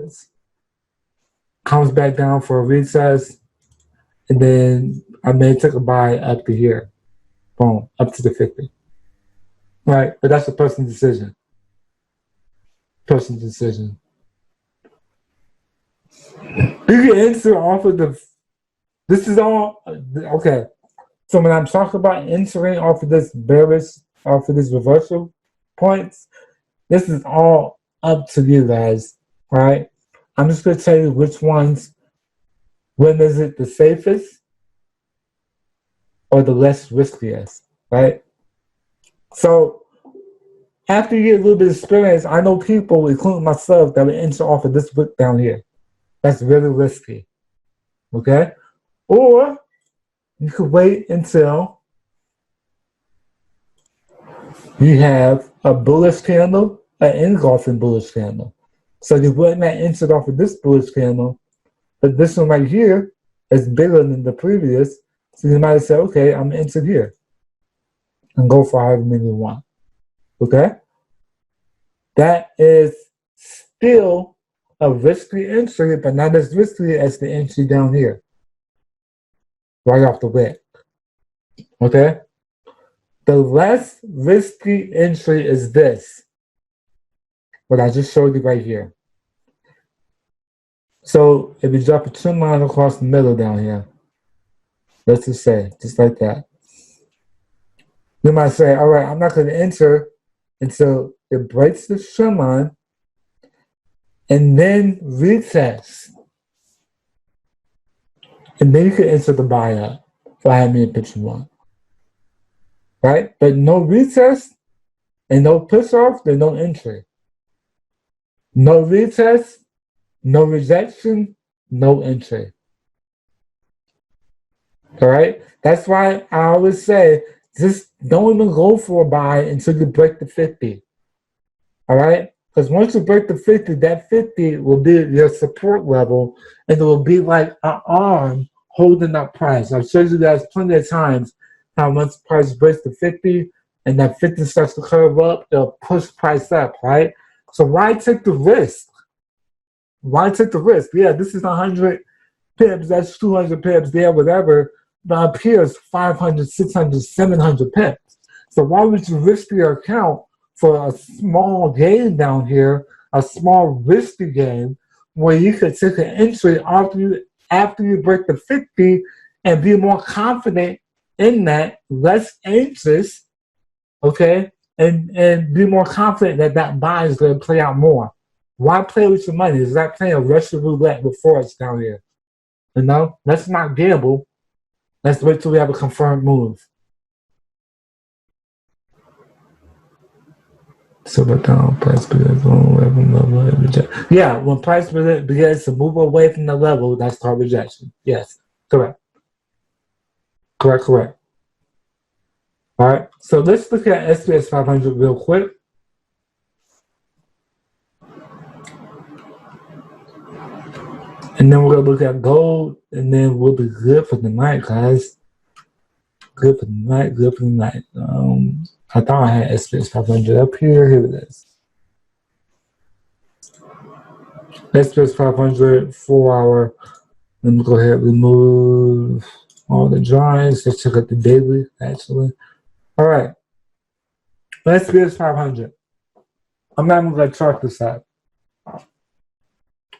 Comes back down for a retest. And then I may take a buy up to here. Boom. Up to the 50. Right? But that's a person's decision. Person's decision. You can enter off of the. This is all okay. So when I'm talking about entering off of this bearish, off of this reversal points, this is all up to you guys. All right. I'm just gonna tell you which ones. When is it the safest or the less riskiest? Right. So after you get a little bit of experience, I know people, including myself, that will enter off of this wick down here. That's really risky. Okay? Or you could wait until you have a bullish candle, an engulfing bullish candle. So you wouldn't have entered off of this bullish candle, but this one right here is bigger than the previous. So you might say, okay, I'm entered here. And go for however many you want. Okay? That is still a risky entry, but not as risky as the entry down here. Right off the wick. Okay? The less risky entry is this, what I just showed you right here. So if you drop a trend line across the middle down here, let's just say, just like that. You might say, all right, I'm not going to enter until it breaks the trend line and then retest. And then you can enter the buy up if I had me a picture one. Right? But no retest and no push off, then no entry. No retest, no rejection, no entry. All right? That's why I always say, just don't even go for a buy until you break the 50. All right? Because once you break the 50, that 50 will be your support level, and it will be like an arm holding up price. I've showed you guys plenty of times how once price breaks the 50 and that 50 starts to curve up, it'll push price up, right? So why take the risk? Why take the risk? Yeah, this is 100 pips, that's 200 pips there, whatever. But up here is 500, 600, 700 pips. So why would you risk your account for a small gain down here, a small risky gain, where you could take an entry after you break the 50 and be more confident in that, less anxious, okay, and be more confident that that buy is going to play out more. Why play with your money? Is that playing a Russian roulette before it's down here? You know, let's not gamble. Let's wait till we have a confirmed move. So, but down price begins on level reject. Yeah, when price begins to move away from the level, that's called rejection. Yes, correct. Correct. All right, so let's look at SPS 500 real quick. And then we're gonna look at gold, and then we'll be good for the night, guys. Good for the night, good for the night. I thought I had SPS 500 up here. Here it is. SPS 500 4-hour. Let me go ahead and remove all the drawings. Let's check out the daily, actually. All right. SPS 500. I'm not even going to chart this out.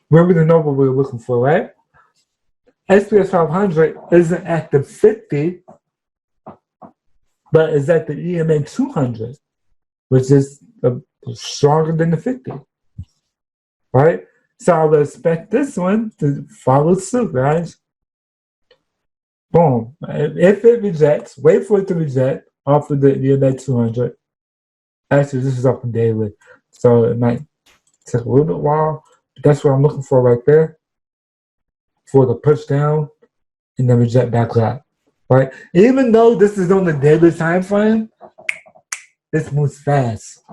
We're going to know what we're looking for, right? SPS 500 isn't at the 50, but is at the EMA 200, which is stronger than the 50, right? So I would expect this one to follow suit, guys. Boom. If it rejects, wait for it to reject off of the EMA 200. Actually, this is off the daily, so it might take a little bit while. But that's what I'm looking for right there, for the push down and then reject back up. Right? Even though this is on the daily time frame, this moves fast.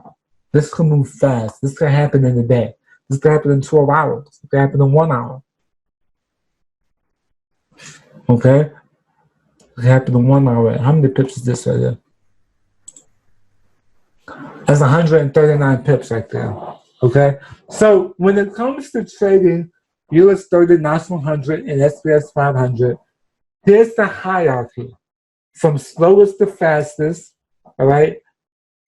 This can move fast. This can happen in a day. This can happen in 12 hours. This can happen in 1 hour. Okay? It can happen in 1 hour. How many pips is this right here? That's 139 pips right there. Okay? So when it comes to trading US30, Nas100, and SPS 500, here's the hierarchy from slowest to fastest, all right?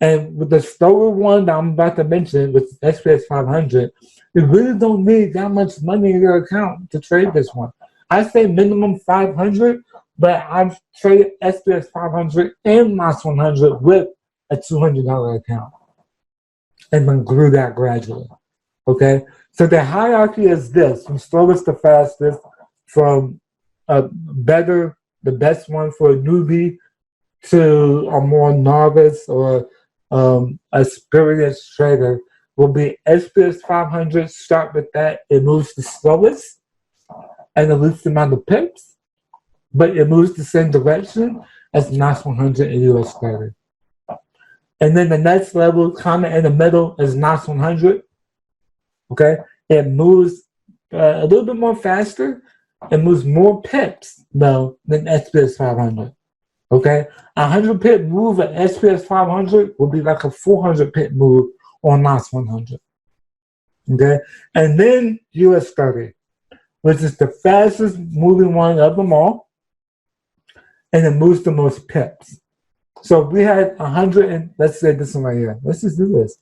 And with the slower one that I'm about to mention, with SPS 500, you really don't need that much money in your account to trade this one. I say minimum 500, but I've traded SPS 500 and Nas100 with a $200 account and then grew that gradually, okay? So the hierarchy is this, from slowest to fastest, from the best one for a newbie to a more novice or experienced trader will be SPS 500. Start with that. It moves the slowest and the least amount of pips, but it moves the same direction as Nas100 and US30. And then the next level, kind of in the middle, is Nas100. Okay, it moves a little bit more faster. It moves more pips, though, than SPS 500. Okay? A 100 pip move at SPS 500 will be like a 400 pip move on Nas100. Okay? And then US30, which is the fastest moving one of them all, and it moves the most pips. So we had 100 and let's say this one right here. Let's just do this.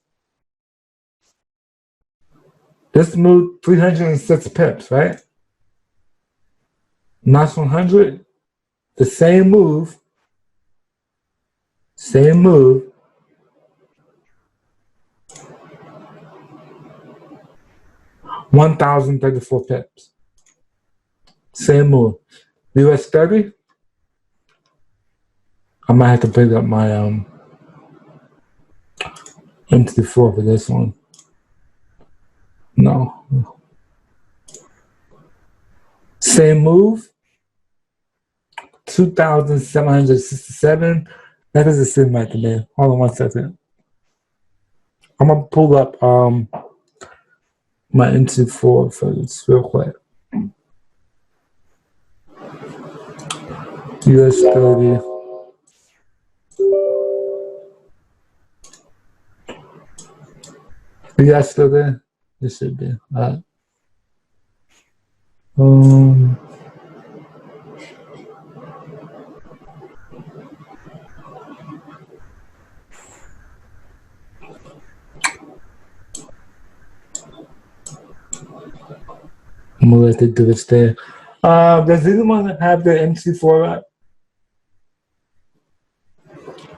This moved 306 pips, right? Nas100, the same move, 1,034 pips. Same move. US30, I might have to pick up my MT4 for this one. No. Same move, 2,767. That doesn't seem right to me. Hold on 1 second. I'm gonna pull up my MT4 for this real quick. US30. You guys still there? This should be. I'm gonna let it do its thing. Does anyone have the MC4 up?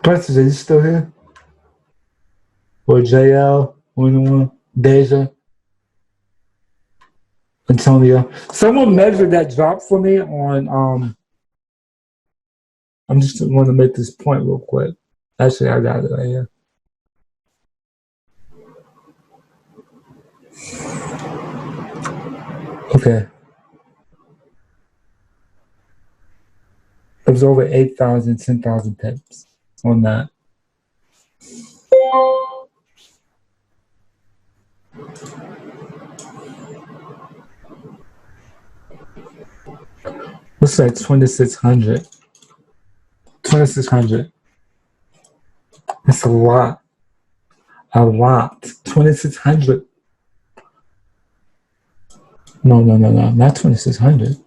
Prices, are you still here? Or JL, anyone? Deja? Antonio? Someone measure that drop for me on, I'm just want to make this point real quick. Actually, I got it right here. Okay. It was over 8,000, 10,000 pips on that. Looks like 2,600. 2,600. That's a lot. A lot. 2,600. No, not 2,600.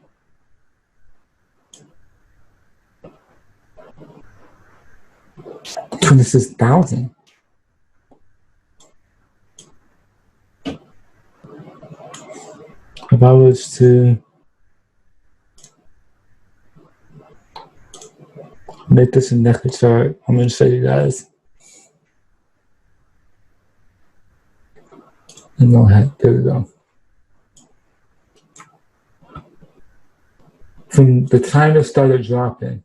$26,000. If I was to make this a naked chart, I'm going to show you guys. And go ahead. There we go. From the time it started dropping,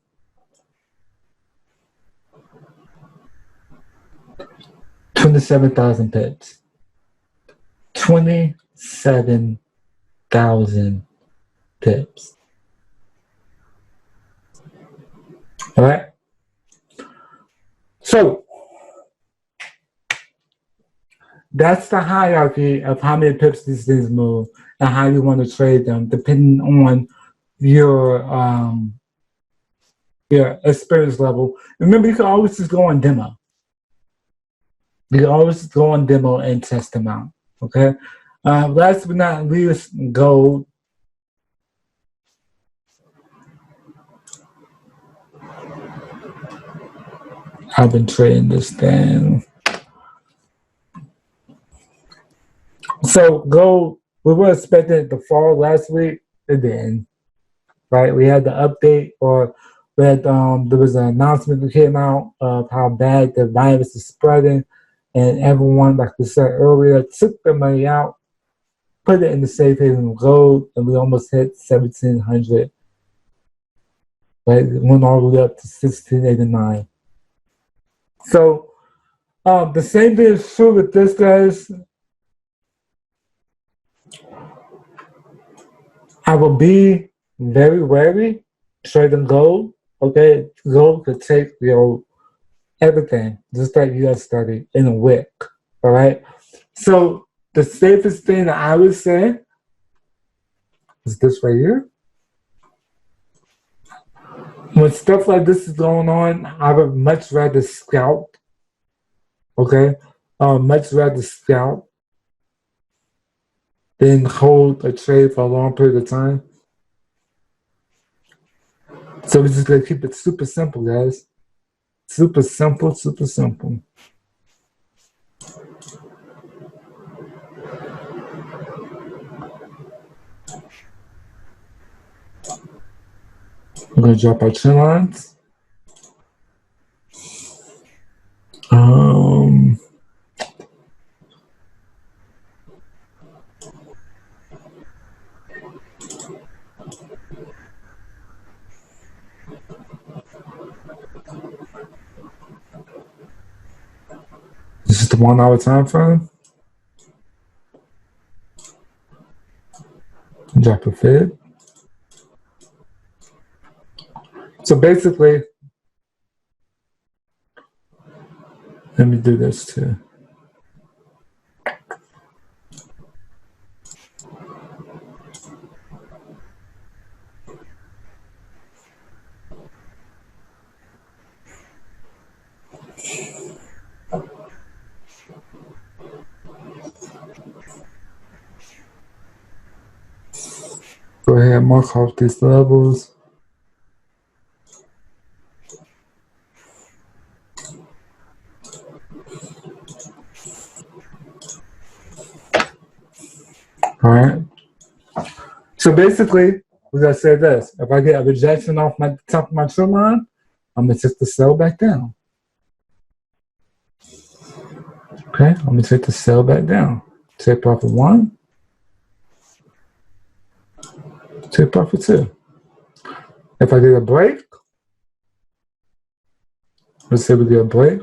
$27,000 pips. 27,000 pips. All right. So that's the hierarchy of how many pips these things move and how you want to trade them, depending on your experience level. Remember, you can always just go on demo. You can always go on demo and test them out. Okay. Last but not least, gold. I've been trading this thing. So gold, we were expecting it to fall last week. It didn't. Right? We had the update, or we had there was an announcement that came out of how bad the virus is spreading, and everyone, like we said earlier, took the money out, put it in the safe haven gold, and we almost hit 1,700. Right? It went all the way up to 1,689. So the same thing is true with this, guys. I will be very wary trading gold. Okay, gold could take everything, just like US30 in a wick. All right. So the safest thing that I would say is this right here. When stuff like this is going on, I would much rather scalp. Okay, much rather scalp than hold a trade for a long period of time. So we're just gonna keep it super simple, guys. Super simple, super simple. We're going to drop our trend lines. This is the 1 hour time frame. Drop a fib. So basically, let me do this too. Go ahead, mark off these levels. All right. So basically, we're gonna say this: if I get a rejection off my top of my trend line, I'm gonna take the sell back down. Okay, I'm gonna take the sell back down. Take profit 1. Take profit 2. If I get a break, let's say we get a break.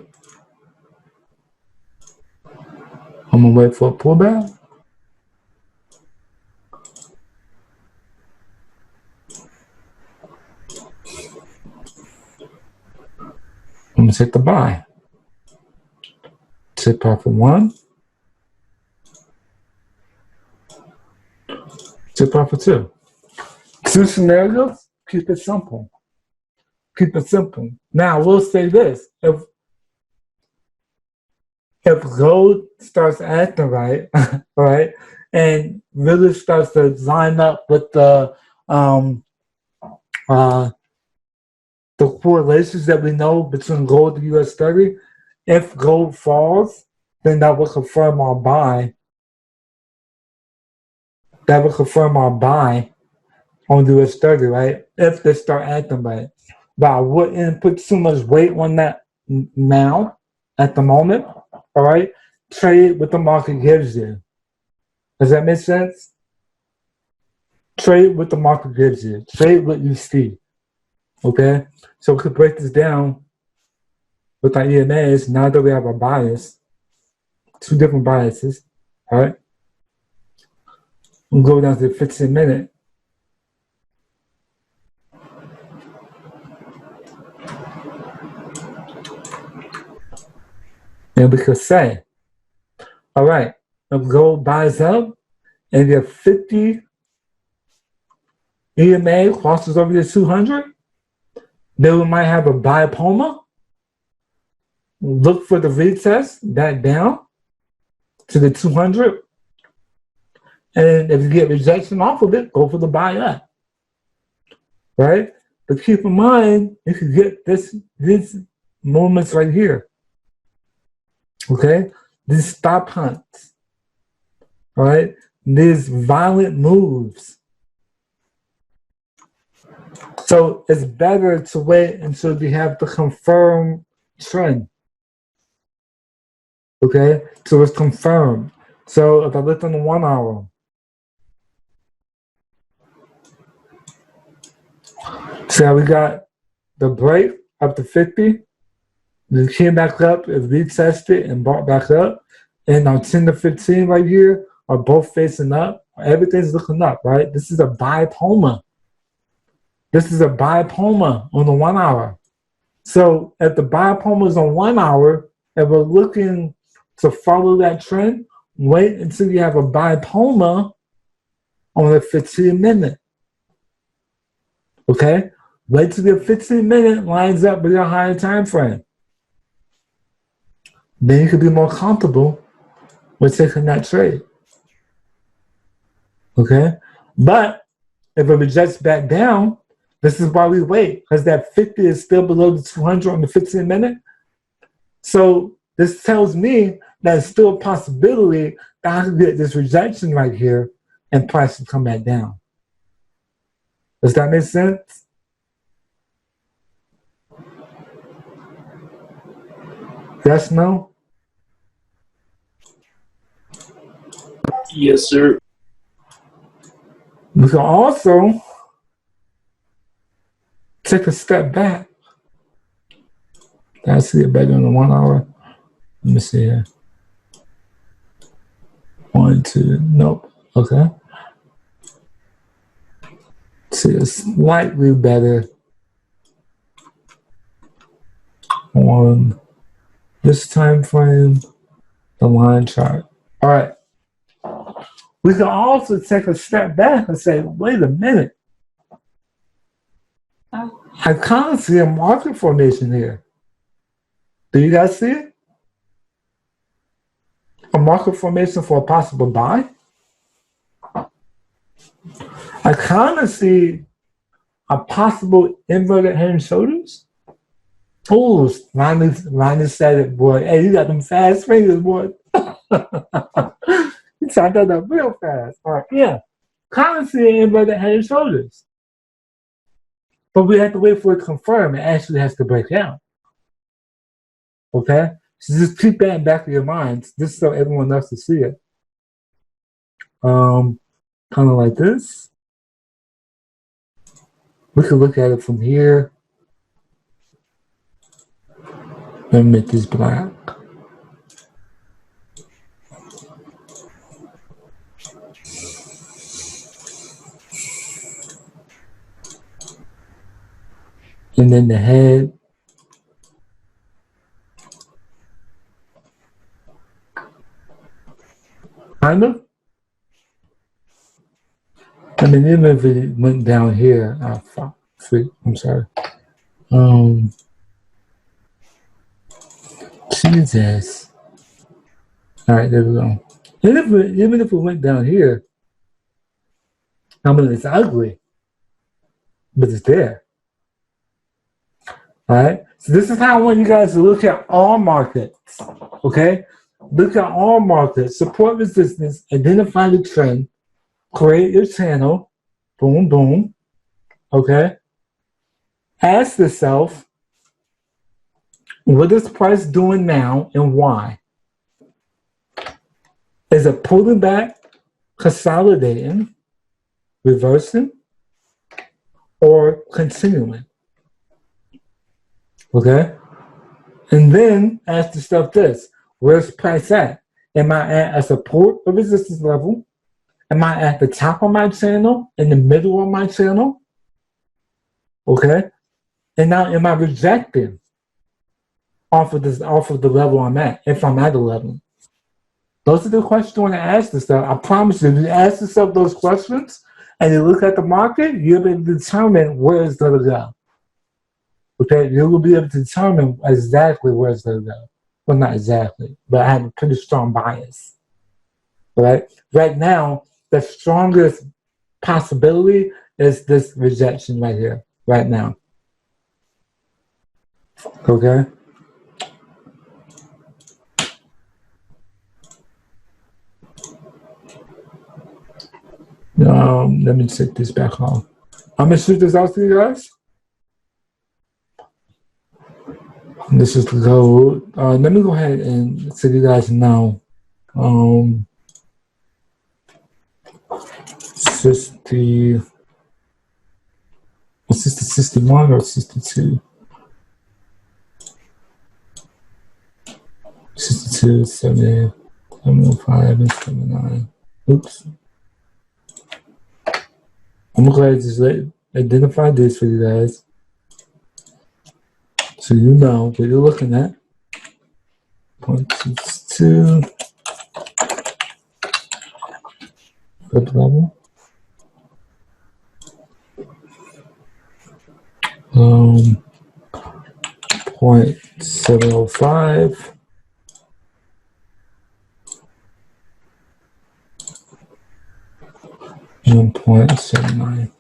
I'm gonna wait for a pullback. I'm gonna take the buy. Take profit 1. Take profit 2. 2 scenarios, keep it simple. Keep it simple. Now, we'll say this. If gold starts acting right, right, and really starts to line up with the correlations that we know between gold and US30, if gold falls, then that will confirm our buy. That will confirm our buy on US30, right? If they start acting right. But I wouldn't put too much weight on that now, at the moment, all right? Trade what the market gives you. Does that make sense? Trade what the market gives you. Trade what you see, okay? So we could break this down with our EMAs now that we have a bias, 2 different biases, all right? We'll go down to the 15-minute. And we could say, all right, if gold buys up and your 50 EMA crosses over the 200, then we might have a biopoma. Look for the retest back down to the 200. And if you get rejection off of it, go for the buy up. Right? But keep in mind, you can get these moments right here. Okay? These stop hunts. All right? These violent moves. So it's better to wait until you have the confirmed trend. Okay? So it's confirmed. So if I look on the 1 hour, see how we got the break up to 50. It came back up, it retested and brought back up. And our 10 to 15 right here are both facing up. Everything's looking up, right? This is a biopoma. This is a biopoma on the 1 hour. So if the biopoma is on 1 hour and we're looking to follow that trend, wait until you have a biopoma on the 15-minute. Okay? Wait till the 15-minute lines up with your higher time frame. Then you could be more comfortable with taking that trade. Okay? But if it rejects back down This is why we wait, because that 50 is still below the 200 on the 15-minute. So this tells me that it's still a possibility that I could get this rejection right here and price will come back down. Does that make sense? Yes, no? Yes, sir. We can also take a step back. Can I see it better in the 1 hour? Let me see here. 1, 2, nope. Okay. See it slightly better on this time frame, the line chart. All right. We can also take a step back and say, wait a minute. I kind of see a market formation here. Do you guys see it? A market formation for a possible buy? I kind of see a possible inverted head and shoulders. Oh, Ronnie said it, boy. Hey, you got them fast fingers, boy. You typed that up real fast. All right, yeah. Kind of see an inverted head and shoulders. But we have to wait for it to confirm. It actually has to break out. Okay? So just keep that in the back of your minds, just so everyone else can see it. Kind of like this. We can look at it from here. Let me make this black. And then the head. Kind of. I mean, even if it went down here, I'm sorry. Jesus. All right, there we go. Even if it went down here, I mean, it's ugly, but it's there. All right. So this is how I want you guys to look at all markets. Okay. Look at all markets, support resistance, identify the trend, create your channel, boom, boom. Okay. Ask yourself, what is price doing now and why? Is it pulling back, consolidating, reversing, or continuing? Okay. And then ask yourself this, where's price at? Am I at a support or resistance level? Am I at the top of my channel, in the middle of my channel? Okay. And now am I rejecting off of the level I'm at, if I'm at a level? Those are the questions you want to ask yourself. I promise you, if you ask yourself those questions and you look at the market, you'll be able to determine where it's going to go. Okay, you will be able to determine exactly where it's going to go. Well, not exactly, but I have a pretty strong bias. Right? Right now, the strongest possibility is this rejection right here, right now. Okay? Let me take this back off. I'm going to shoot this out to you guys. This is the gold. Let me go ahead and so you guys know. 60. Is this the 61 or 62? 62, 70, 705, and 79. Oops. I'm going to go ahead and just identify this for you guys. So you know what you're looking at. 0.62. Good level. 0.705. And 0.79.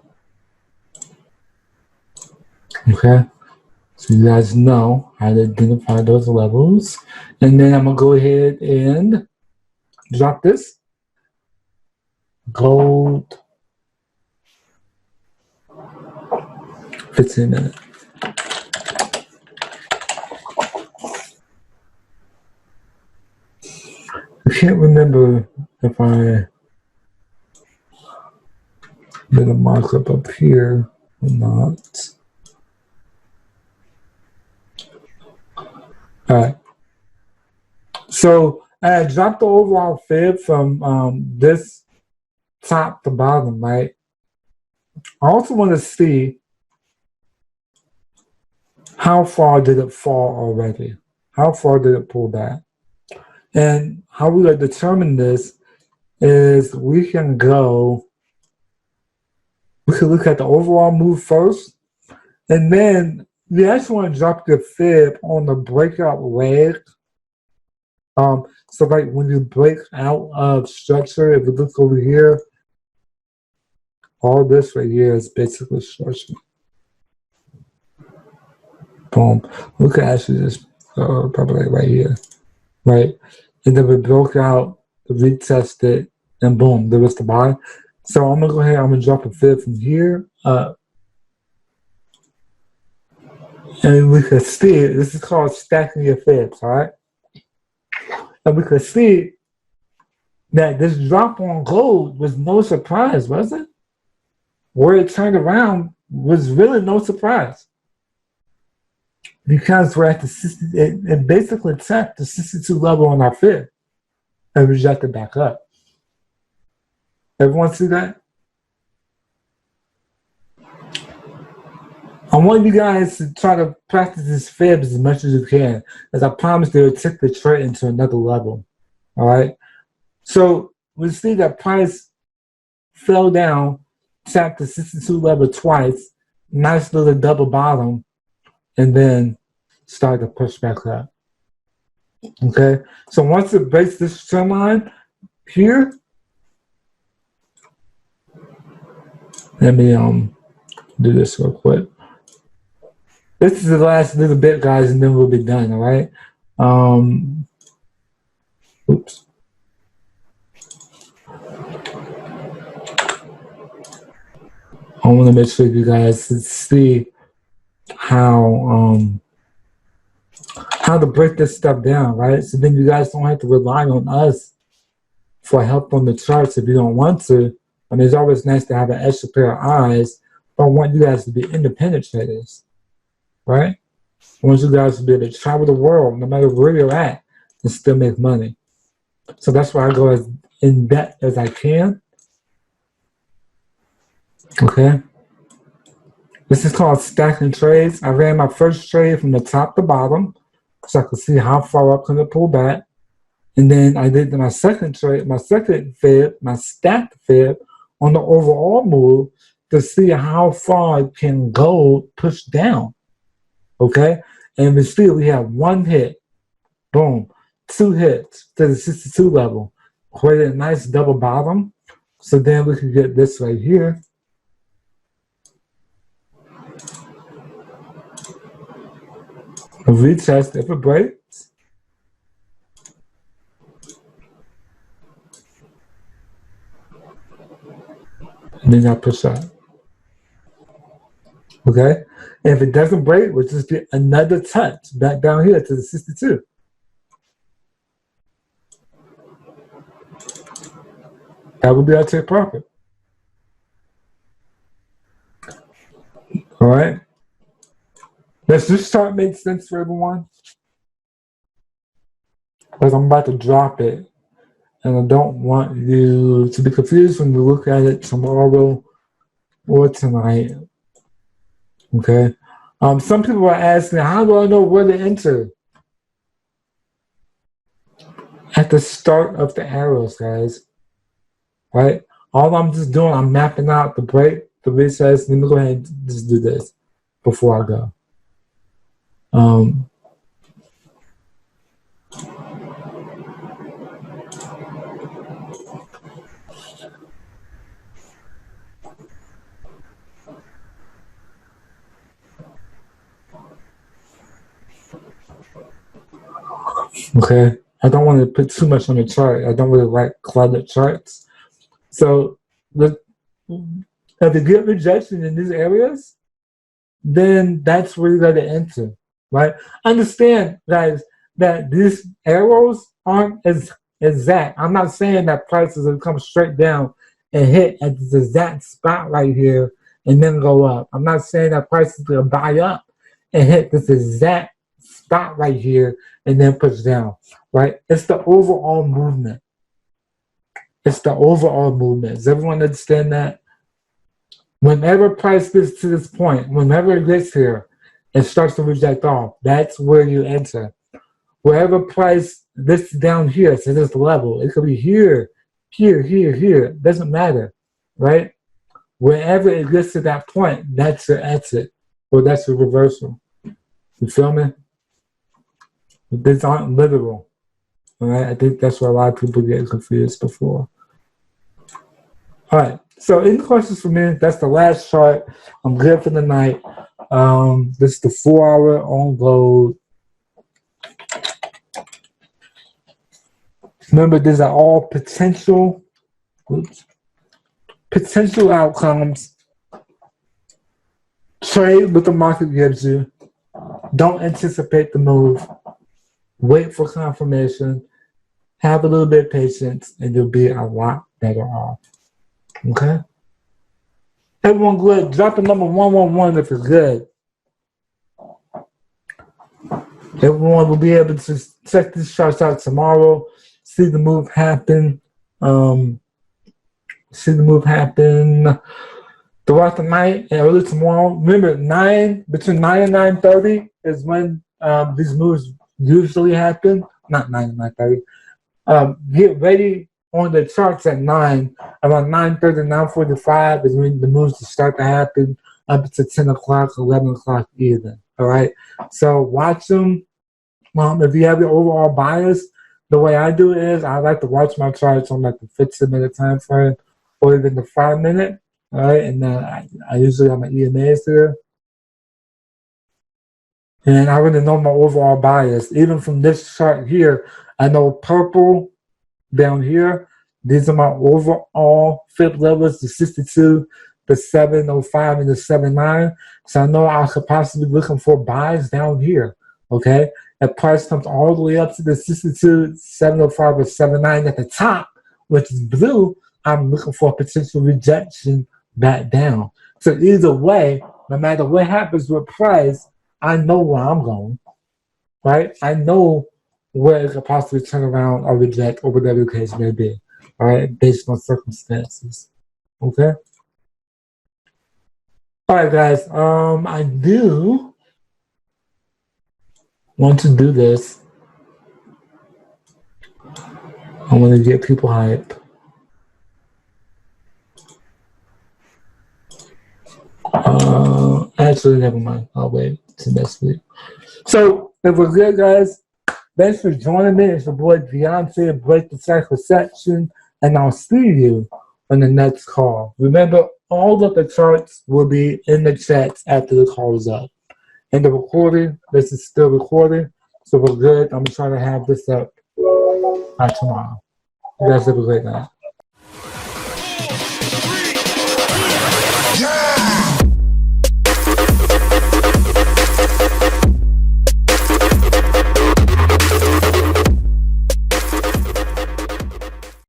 Okay, so you guys know how to identify those levels. And then I'm gonna go ahead and drop this gold 15 minutes. I can't remember if I did a markup up here or not. All right. So I dropped the overall fib from this top to bottom, right? I also want to see how far did it fall already? How far did it pull back? And how we determine this is we can look at the overall move first, and then we actually want to drop the fib on the breakout leg. So like when you break out of structure, if you look over here, all this right here is basically structure. Boom. We could actually just probably like right here, right? And then we broke out, retested, and boom, there was the buy. So I'm gonna go ahead, I'm gonna drop a fib from here up. And we could see, this is called stacking your fibs, all right? And we could see that this drop on gold was no surprise, was it? Where it turned around was really no surprise. Because we're at the 60, it basically tapped the 62 level on our fib and rejected back up. Everyone see that? I want you guys to try to practice this fib as much as you can, as I promise they will take the trade into another level. All right. So we see that price fell down, tapped the 62 level twice, nice little double bottom, and then started to push back up. Okay. So once it breaks this trend line here, let me do this real quick. This is the last little bit, guys, and then we'll be done, all right? Oops. I want to make sure you guys see how to break this stuff down, right? So then you guys don't have to rely on us for help on the charts if you don't want to. I mean, it's always nice to have an extra pair of eyes, but I want you guys to be independent traders, right? I want you guys to be able to travel the world, no matter where you're at, and still make money. So that's why I go as in depth as I can. Okay. This is called stacking trades. I ran my first trade from the top to bottom, so I could see how far up can it pull back. And then I did my second trade, my second fib, my stacked fib on the overall move to see how far it can go push down. Okay? And we see we have one hit, boom, 2 hits to the 62 level, created a nice double bottom. So then we can get this right here. A retest if it breaks. And then I push up. Okay? And if it doesn't break, we'll just get another touch back down here to the 62. That would be our take profit. All right? Does this chart make sense for everyone? Because I'm about to drop it, and I don't want you to be confused when you look at it tomorrow or tonight. Okay? Some people are asking, how do I know where to enter? At the start of the arrows, guys. Right? All I'm just doing, I'm mapping out the break, the recess. Let me go ahead and just do this before I go. Okay, I don't want to put too much on the chart. I don't really like cluttered charts. So, if you get rejection in these areas, then that's where you got to enter, right? Understand, guys, that these arrows aren't as exact. I'm not saying that prices will come straight down and hit at this exact spot right here and then go up. I'm not saying that prices will buy up and hit this exact spot right here and then push down, right? It's the overall movement. It's the overall movement. Does everyone understand that? Whenever price gets to this point, whenever it gets here, it starts to reject off. That's where you enter. Wherever price gets down here to this level, it could be here, here, here, here. Doesn't matter, right? Wherever it gets to that point, that's your exit, or that's your reversal. You feel me? These aren't literal. All right? I think that's where a lot of people get confused before. All right. So any questions for me? That's the last chart. I'm good for the night. This is the 4-hour on gold. Remember, these are all potential outcomes. Trade what the market gives you. Don't anticipate the move. Wait for confirmation. Have a little bit of patience, and you'll be a lot better off. Okay? Everyone good. Drop the number 111 if you're good. Everyone will be able to check these charts out tomorrow. See the move happen. See the move happen throughout the night and early tomorrow. Remember, between 9 and 9:30 is when these moves usually happen. Not 9 and 9:30. Get ready on the charts at 9. Around 9:30, 9:45 is when the moves start to happen up to 10 o'clock, 11 o'clock even. All right? So watch them. If you have your overall bias, the way I do it is I like to watch my charts on like the 15-minute time frame or even the 5-minute. All right? And then I usually have my EMAs there. And I already know my overall bias. Even from this chart here, I know purple down here. These are my overall FIP levels, the 62, the 705, and the 79. So I know I could possibly be looking for buys down here. Okay? If price comes all the way up to the 62, 705, or 79 at the top, which is blue, I'm looking for a potential rejection back down. So either way, no matter what happens with price, I know where I'm going, right? I know where it could possibly turn around or reject or whatever the case may be, all right, based on circumstances, okay? All right, guys, I do want to do this. I want to get people hype. Actually, never mind. I'll wait till next week. So, if we're good, guys, thanks for joining me. It's your boy DeAnte, DeAnte Section, and I'll see you on the next call. Remember, all of the charts will be in the chats after the call is up. And the recording, this is still recording, so we're good. I'm trying to have this up by tomorrow. You guys have a great night.